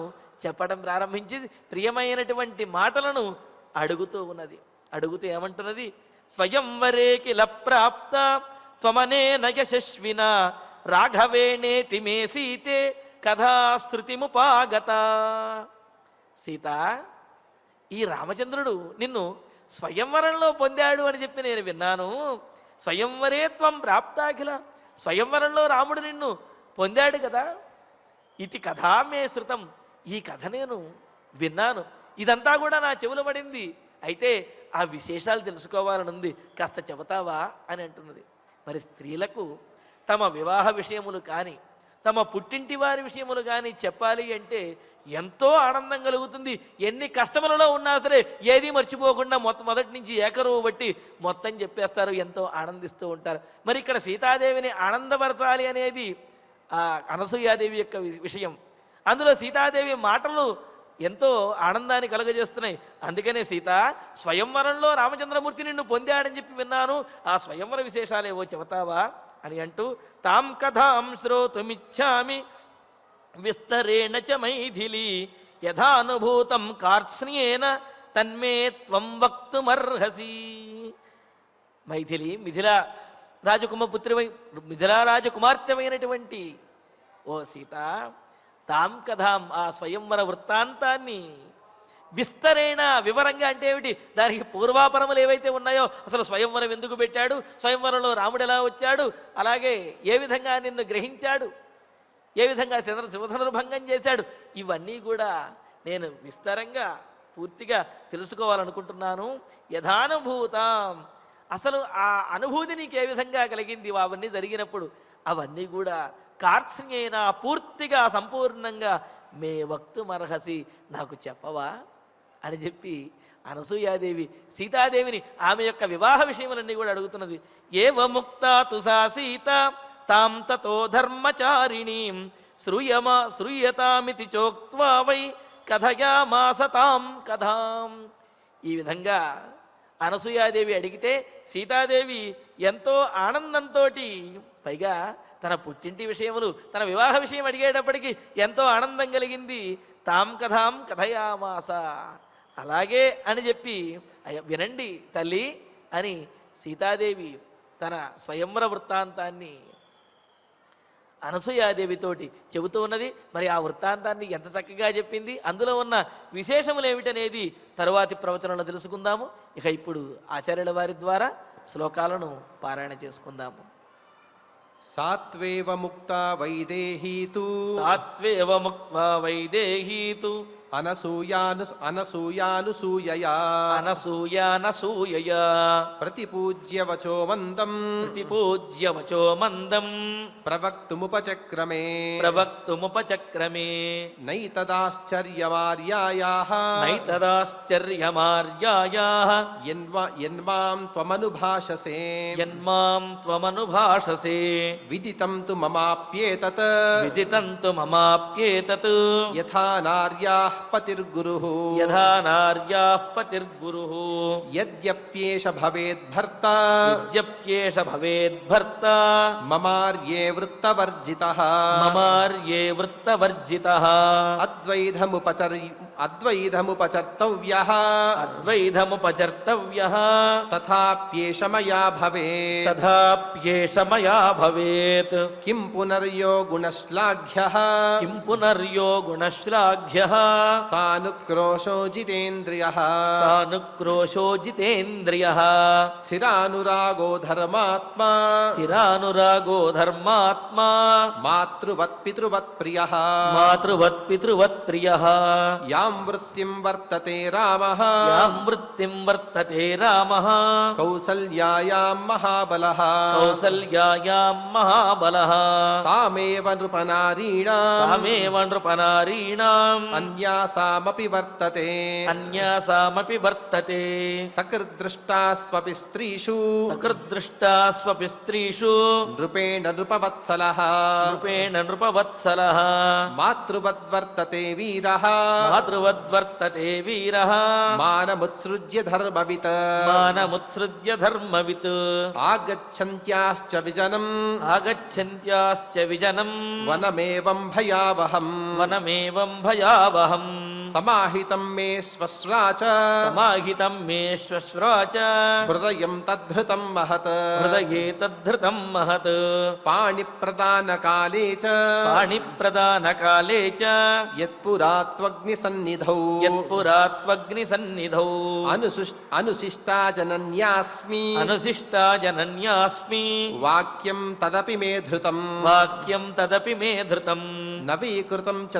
S2: చెప్పడం ప్రారంభించి ప్రియమైనటువంటి మాటలను అడుగుతూ ఉన్నది. అడుగుతూ ఏమంటున్నది? స్వయంవరే కిల ప్రాప్త త్వమనేన యశస్విన రాఘవేణేతి మే సీతే కథాశ్రుతిముపాగత. సీత, ఈ రామచంద్రుడు నిన్ను స్వయంవరంలో పొందాడు అని చెప్పి నేను విన్నాను. స్వయంవరే త్వం ప్రాప్తాఖిల, స్వయంవరంలో రాముడు నిన్ను పొందాడు కదా. ఇది కథా మే శృతం, ఈ కథ నేను విన్నాను, ఇదంతా కూడా నా చెవులు పడింది. అయితే ఆ విశేషాలు తెలుసుకోవాలనుంది, కాస్త చెబుతావా అని అంటున్నది. మరి స్త్రీలకు తమ వివాహ విషయములు కానీ తమ పుట్టింటి వారి విషయములు కానీ చెప్పాలి అంటే ఎంతో ఆనందం కలుగుతుంది. ఎన్ని కష్టములలో ఉన్నా సరే ఏది మర్చిపోకుండా మొదటి నుంచి ఏకరువు బట్టి మొత్తం చెప్పేస్తారు, ఎంతో ఆనందిస్తూ ఉంటారు. మరి ఇక్కడ సీతాదేవిని ఆనందపరచాలి అనేది అనసూయాదేవి యొక్క విషయం. అందులో సీతాదేవి మాటలు ఎంతో ఆనందాన్ని కలుగజేస్తున్నాయి. అందుకనే సీత, స్వయంవరంలో రామచంద్రమూర్తి నిన్ను పొందాడని చెప్పి విన్నాను, ఆ స్వయంవర విశేషాలేవో చెబుతావా అని అంటూ, తాం కథాం శ్రోతుమిచ్చామి విస్తరేణ చ మైథిలి యథానుభూతం కార్త్స్న్యేన తన్మే త్వం వక్తుమర్హసి. మైథిలి మిథిలా రాజకుమార్తెమైనటువంటి ఓ సీత, తాం కథాం ఆ స్వయంవర వృత్తాంతాన్ని విస్తరేణ వివరంగా అంటే ఏమిటి, దానికి పూర్వాపరములు ఏవైతే ఉన్నాయో, అసలు స్వయంవరం ఎందుకు పెట్టాడు, స్వయంవరంలో రాముడు ఎలా వచ్చాడు, అలాగే ఏ విధంగా నిన్ను గ్రహించాడు, ఏ విధంగా శివధనుర్భంగం చేశాడు, ఇవన్నీ కూడా నేను విస్తారంగా పూర్తిగా తెలుసుకోవాలనుకుంటున్నాను. యథానుభూతం, అసలు ఆ అనుభూతి నీకు ఏ విధంగా కలిగింది అవన్నీ జరిగినప్పుడు, అవన్నీ కూడా కార్త్స్న్యేన పూర్తిగా సంపూర్ణంగా మే వక్తుమర్హసి నాకు చెప్పవా అని చెప్పి అనసూయాదేవి సీతాదేవిని ఆమె యొక్క వివాహ విషయములన్నీ కూడా అడుగుతున్నది. ఏవ ముక్తా తు సా సీత తాం తతో ధర్మచారిణీం శ్రూయతామితి చోక్త్వా వై కథయామాస తాం కథాం. ఈ విధంగా అనసూయాదేవి అడిగితే సీతాదేవి ఎంతో ఆనందంతో, పైగా తన పుట్టింటి విషయములు తన వివాహ విషయం అడిగేటప్పటికి ఎంతో ఆనందం కలిగింది. తాం కథాం కథయామాస, అలాగే అని చెప్పి వినండి తల్లి అని సీతాదేవి తన స్వయంవర వృత్తాంతాన్ని అనసూయాదేవితోటి చెబుతూ ఉన్నది. మరి ఆ వృత్తాంతాన్ని ఎంత చక్కగా చెప్పింది, అందులో ఉన్న విశేషములు ఏమిటనేది తరువాతి ప్రవచనంలో తెలుసుకుందాము. ఇక ఇప్పుడు ఆచార్యుల వారి ద్వారా శ్లోకాలను పారాయణ చేసుకుందాము.
S1: సాత్వేవ ముక్తా వైదేహీతు అనసూయానుసూయయా ప్రతిపూజ్య వచో మందం ప్రవక్తుముపచక్రమే నైతదాశ్చర్యమార్యాయాః యన్మాం త్వమనుభాషసే విదితం తు మమాప్యేతత్ యథా నార్యాః పతిర్గురుః యద్యప్యేష భవేద్భర్తా మమార్యే వృత్తవర్జితః అద్వైధముపచర్తవ్యః తథాప్యేష మయా భవేత్ కిం పునర్యో గుణశ్లాఘ్యః సానుక్రోశో జితేంద్రియః స్థిరానురాగో ధర్మాత్మా మాతృవత్ పితృవత్ ప్రియః యాం వృత్తిం వర్తతే రామః కౌసల్యాయాం మహాబలః తామేవ నృపనారీణాం అన్యాసామపి వర్తతే సకృదృష్టా స్వపి స్త్రీషు నృపేణ నృపవత్సలః మాతృవద్వర్తతే వీరః మానముత్సృజ్య ధర్మవిత్ ఆగచ్చంత్యాశ్చ విజనం వనమేవం భయావహం సమాహితం మే శ్వశ్రాచ హృదయం తద్ధృతం మహత్ పాణిప్రదానకాలే చ యత్పురాత్వగ్నిసన్నిధౌ అనుశిష్టా జనన్యాస్మి వాక్యం తదపి మే ధృతం నవీకృతం చ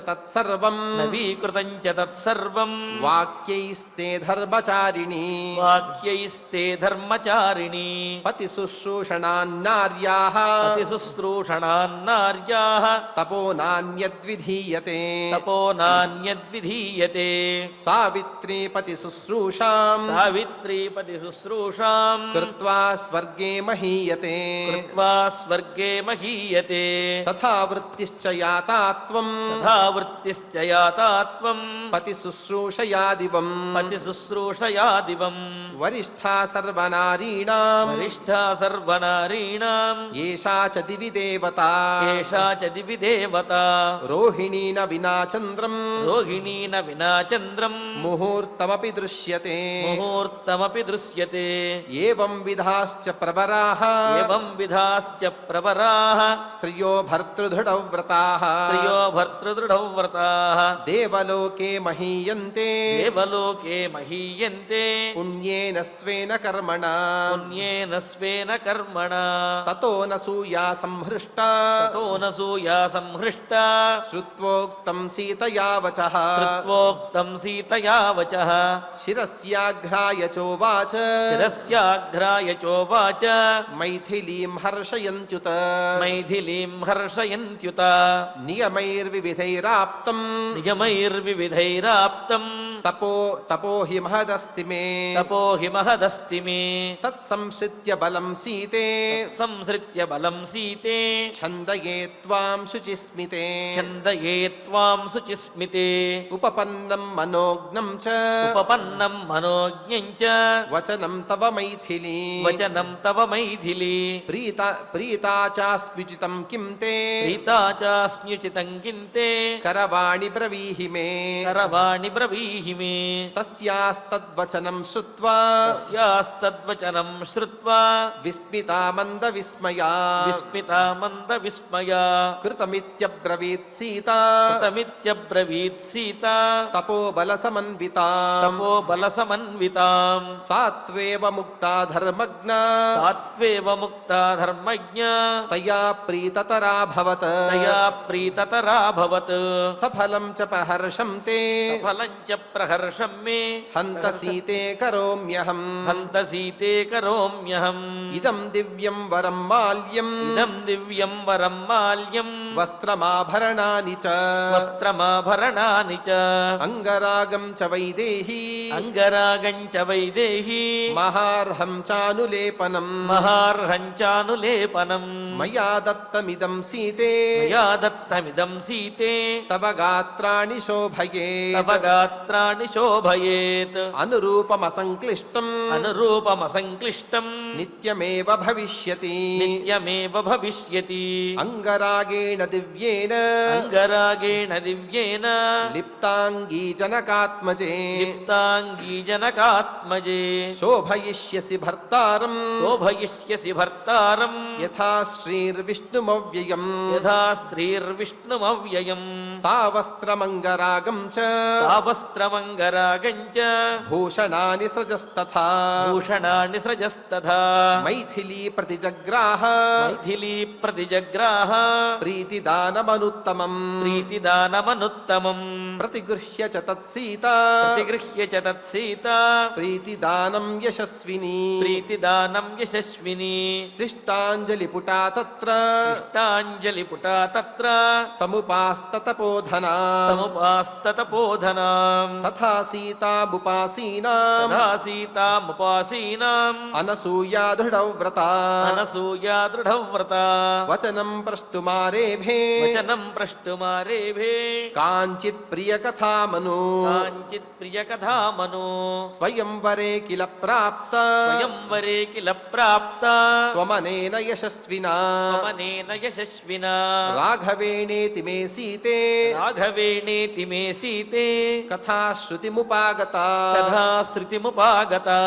S2: తత్సర్వం
S1: వాక్యైస్తే ధర్మచారిణి
S2: వాక్యైస్తే ధర్మచారిణి
S1: పతి శుశ్రూషణాన్నార్యాః
S2: అతి శుశ్రూషణాన్నార్యాః
S1: తపో నాన్యద్విధీయతే
S2: తపో నాన్యద్విధీయతే
S1: సావిత్రీ పతి శుశ్రూషాం
S2: సావిత్రీ పతి శుశ్రూషాం
S1: కృత్వా స్వర్గే మహీయతే
S2: కృత్వా స్వర్గే మహీయతే
S1: తథా వృత్తిశ్చ యాతాత్వం
S2: తథా వృత్తిశ్చ యాతాత్వం
S1: పతి శుశ్రూషయాదివం
S2: పతి శుశ్రూషయాదివం
S1: వరిష్ఠా సర్వనారీణాం
S2: వరిష్ఠా సర్వనారీణాం
S1: ఏషా చ దివి దేవతా
S2: ఏషా చ దివి దేవతా
S1: రోహిణీ న వినా చంద్రం
S2: రోహిణీ న వినా చంద్రం
S1: ముహూర్తమపి దృశ్యతే
S2: ముహూర్తమపి దృశ్యతే
S1: ఏవం విధాశ్చ ప్రవరాః
S2: ఏవం విధాశ్చ ప్రవరాః
S1: స్త్రియో భర్తృదృఢవ్రతాః
S2: త్రియో భర్తృదృఢవ్రతాః
S1: దేవలోకే మహీయంతే
S2: దేవలోకే మహీయంతే
S1: పుణ్యేన స్వేన కర్మణా
S2: పుణ్యేన స్వేన కర్మణా
S1: తతో న సూయా సంహృష్టా
S2: తతో న సూయా సంహృష్టా
S1: శ్రుత్వోక్తం సీతయా వచః
S2: శ్రుత్వోక్తం సీతయా వచః
S1: శిరస్యాఘ్రాయ చోవాచ
S2: శిరస్యాఘ్రాయ చోవాచ
S1: మైథిలీం హర్షయంత్యుత
S2: మైథిలీం హర్షయంత్యుత
S1: నియమైర్వివిధైరాప్తం
S2: నిగమైర్వివిధైరాప్తం
S1: తపో హి మహదస్తి మే
S2: తపో హి మహదస్తి మే
S1: తత్సంశ్రిత్య బలం సీతే
S2: సంసృత్య బలం సీతే
S1: ఛందయే త్వాం శుచిస్మితే
S2: ఛందయే త్వాం శుచిస్మితే
S1: ఉపపన్నం మనోజ్ఞం చ
S2: ఉపపన్నం మనోజ్ఞం చ
S1: వచనం తవ మైథిలీ
S2: వచనం తవ మైథిలీ
S1: ప్రీతా చాస్మ్యుచితం కిం తే
S2: ప్రీతా చాస్మ్యుచితం కింతే
S1: కరవాణి బ్రవీహి మే
S2: కరవాణి బ్రవీహి మే
S1: తస్యాస్తద్వచనం శ్రుత్వా
S2: తస్యాస్తద్వచనం శ్రుత్వా
S1: విస్మితా మంద విస్మయా
S2: విస్మితా మంద విస్మయా
S1: కృతమిత్యబ్రవీత్ సీతా
S2: కృతమిత్యబ్రవీత్ సీతా
S1: తపోబల సమన్వితా
S2: తపో బల సమన్వితాం
S1: సాత్వేవ ముక్తా ధర్మజ్ఞా
S2: సాత్వేవ ముక్తా ధర్మజ్ఞ
S1: తయా ప్రీతతరాభవత్
S2: తయా ప్రీతతరాభవత్
S1: సఫలం చ ప్రహర్షం తే
S2: ఫలం చ ప్రహర్షం మే
S1: హంత సీతే కరోమ్యహం
S2: హంత సీతే కరోమ్యహం
S1: ఇదం దివ్యం వరం మాల్యం
S2: ఇదం దివ్యం వరం మాల్యం
S1: వస్త్రమాభరణాని చ
S2: వస్త్రమాభరణాని చ
S1: అంగరాగం చ వైదేహీ
S2: అంగరాగం చ వైదేహీ
S1: మహార్హం చానులేపనం
S2: మహార్హం చానులేపనం
S1: మయా దత్తమిదం సీతే
S2: మయా దత్తమిదం సీతే
S1: తవ గాత్రాణి శోభయేత్
S2: తవ గాత్రాణి శోభయేత్
S1: అనురూపమసంక్లిష్టం
S2: అనురూపమసంక్లిష్టం
S1: నిత్యమేవ భవిష్యతి
S2: నిత్యమేవ భవిష్యతి
S1: అంగరాగేణ దివ్యేన
S2: అంగరాగేణ దివ్యేన
S1: లిప్తాంగీ జనకాత్మజే
S2: లిప్తాంగీ జనకాత్మజే
S1: శోభయిష్యసి భర్తారం
S2: శోభయిష్యసి భర్తారం
S1: యథా శ్రీర్విష్ణుమవ్యయం
S2: యథా శ్రీర్విష్ణుమవ్యయం
S1: సావస్త్రమంగరాగం చ
S2: సావస్త్రమంగరాగం చ
S1: భూషణాని సృజస్తథా
S2: భూషణాని సృజస్తథా
S1: మైథిలీ ప్రతిజగ్రాహ
S2: మైథిలీ ప్రతిజగ్రాహ
S1: ప్రీతిదానమనుత్తమం
S2: ప్రీతిదానమనుత్తమం
S1: ప్రతిగృహ్య చ తత్సీత
S2: ప్రతిగృహ్య చ తత్సీత
S1: ప్రీతిదానం యశస్విని
S2: ప్రీతిదానం యశస్విని
S1: శిష్టాంజలిపుటా తత్ర
S2: ఇష్టాంజలిపుటా తత్ర
S1: సముపాస్తతపోధనా
S2: సముపాస్తతపోధనాం
S1: తథా సీతాముపాసీనాం
S2: తథా సీతాముపాసీనాం
S1: అనసూయా దృఢవ్రతా
S2: అనసూయా దృఢవ్రతా
S1: వచనం ప్రష్టుమారేభే
S2: వచనం ప్రష్టుమారేభే
S1: కాంచిత్ ప్రియకథామను
S2: కాంచిత్ ప్రియకథామను
S1: స్వయంవరే కిల ప్రాప్త
S2: స్వయంవరే కిల ప్రాప్త
S1: త్వమనేన యశస్వినా
S2: త్వమనేన యశస్వినా
S1: రాఘవేణేతి మే సీతే
S2: రాఘవేణేతి మే సీతే
S1: కథా श्रुतिमुपागता
S2: तथा श्रुतिमुपागता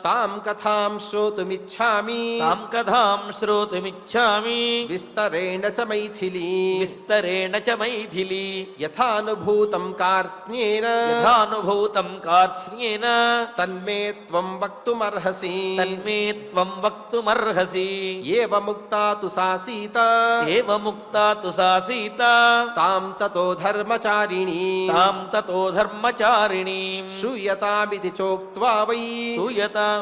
S1: तां कथां श्रोतुमिच्छामि
S2: तां कथां श्रोतुमिच्छामि
S1: विस्तरेण च मैथिली
S2: विस्तरेण च मैथिली
S1: यथानुभूतं कार्त्स्न्येन
S2: यथानुभूतं कार्त्स्न्येन
S1: तन्मे त्वं वक्तुमर्हसि
S2: तन्मे त्वं वक्तुमर्हसि
S1: एवमुक्ता तु सा सीता
S2: एवमुक्ता तु सा सीता
S1: तां ततो धर्मचारिणी
S2: तां ततो धर्मचारिणीं
S1: श्रूयतामिति चोक्त्वा वै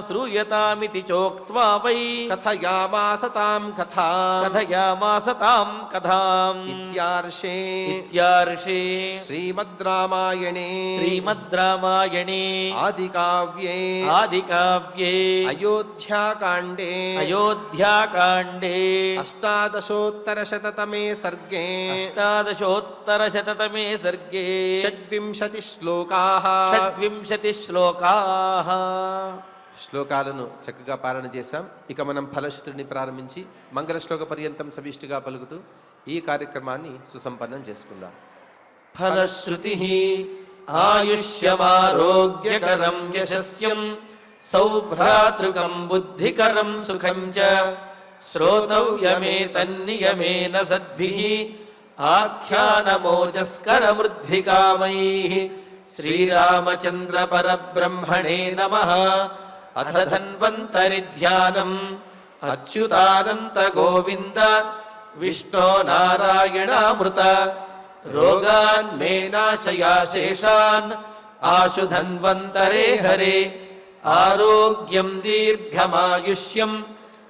S2: श्रूयतामिति चोक्त्वा वै
S1: कथयामास तां कथा
S2: कथयामास तां कथाम्
S1: इत्यार्षे श्रीमद् रामायणे आदिकाव्ये अयोध्याकाण्डे अष्टादशोत्तरशततमे सर्गे
S2: షడ్వింశతి శ్లోకాః
S1: శ్లోకాలను చక్కగా పాలన చేశాం. ఇక మనం ఫలశ్రుతిని ప్రారంభించి మంగళ శ్లోక పర్యంతం సవిష్టిగా పలుకుతూ ఈ కార్యక్రమాన్ని సుసంపన్నం చేసుకుందాం.
S2: ఫలశ్రుతి ఆయుష్యమారోగ్యకరం యశస్యం సౌభ్రాతృకం బుద్ధికరం సుఖం చ శ్రోతవ్యమేతన్నియమేన సద్భిః ఆఖ్యానమోజస్కరమృద్ధికామైః శ్రీరామచంద్ర పరబ్రహ్మణే నమః. అథ ధన్వంతరి ధ్యానం అచ్యుతానంత గోవింద విష్ణో నారాయణామృత రోగాన్ మే నాశయాశేషాన్ ఆశు ధన్వంతరే హరే ఆరోగ్యం దీర్ఘమాయుష్యం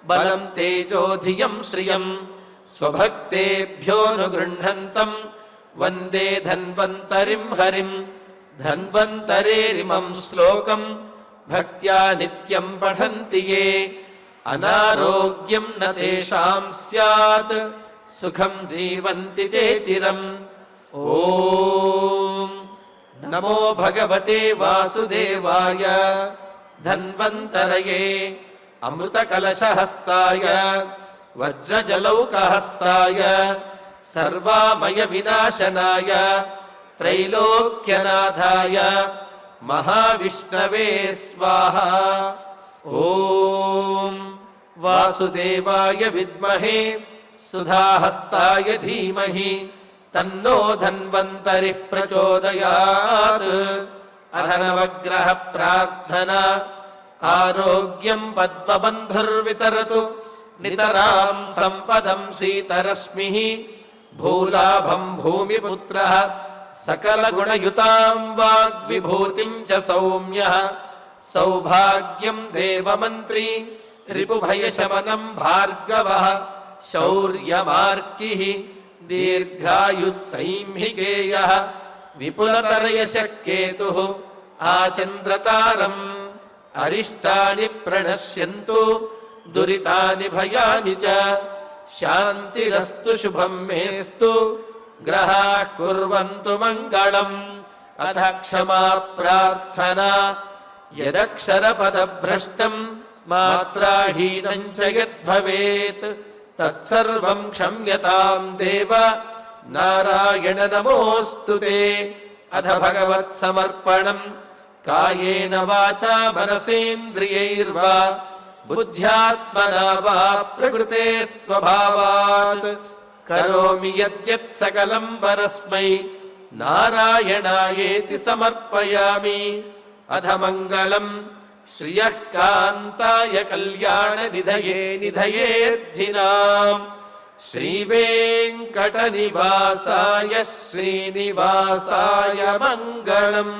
S2: బలం తేజోధియం శ్రియం స్వభక్తేభ్యోనుగృహంతం వందే ధన్వంతరిం హరిం. ధన్వంతరేరిమం శ్లోకం భక్త్యా నిత్యం పఠంతి యే అనారోగ్యం న తేషాం స్యాత్ సుఖం జీవంతి తే చిరం. ఓం నమో భగవతే వాసుదేవాయ ధన్వంతరయే అమృతకలశహస్తాయ వజ్రజలౌకహస్తాయ సర్వామయ వినాశనాయ త్రైలోక్యనాథాయ మహావిష్ణవే స్వాహా. ఓం వాసుదేవాయ విద్మహే సుధాహస్తాయ ధీమహి తన్నో ధన్వంతరి ప్రచోదయాత్. అథ నవగ్రహ ప్రార్థనా ఆరోగ్యం పద్మబంధుర్వితరతు నితరాం సంపదం శీతరశ్మిః భూలాభం భూమిపుత్రః సకలగుణయుతాం వాగ్విభూతిం చ సౌమ్యః సౌభాగ్యం దేవమంత్రీ రిపుభయశమనం భార్గవః శౌర్యమార్కిః దీర్ఘాయుః సైంహికేయః విపులతరయశః కేతుః ఆచంద్రతారం. అరిష్టాని ప్రణశ్యంతు దురితాని భయాని చ శాంతిరస్తు శుభం మేస్తు గ్రహాః కుర్వంతు మంగళం. అథ క్షమా ప్రార్థనా యదక్షరపదభ్రష్టం మాత్రాహీనం చ యద్భవేత్ తత్సర్వం క్షమ్యతాం దేవ నారాయణ నమోऽस्तु తే. అథ భగవత్సమర్పణం కాయేన వాచా మనసేంద్రియైర్వా బుద్ధ్యాత్మనా వా ప్రకృతే స్వభావాత్ కరోమి యద్యత్ సకలం పరస్మై నారాయణాయేతి సమర్పయామి. అథ మంగళం శ్రియః కాంతాయ కళ్యాణ నిధయే నిధయేర్జినాం శ్రీవేంకట నివాసాయ శ్రీనివాసాయ మంగళం.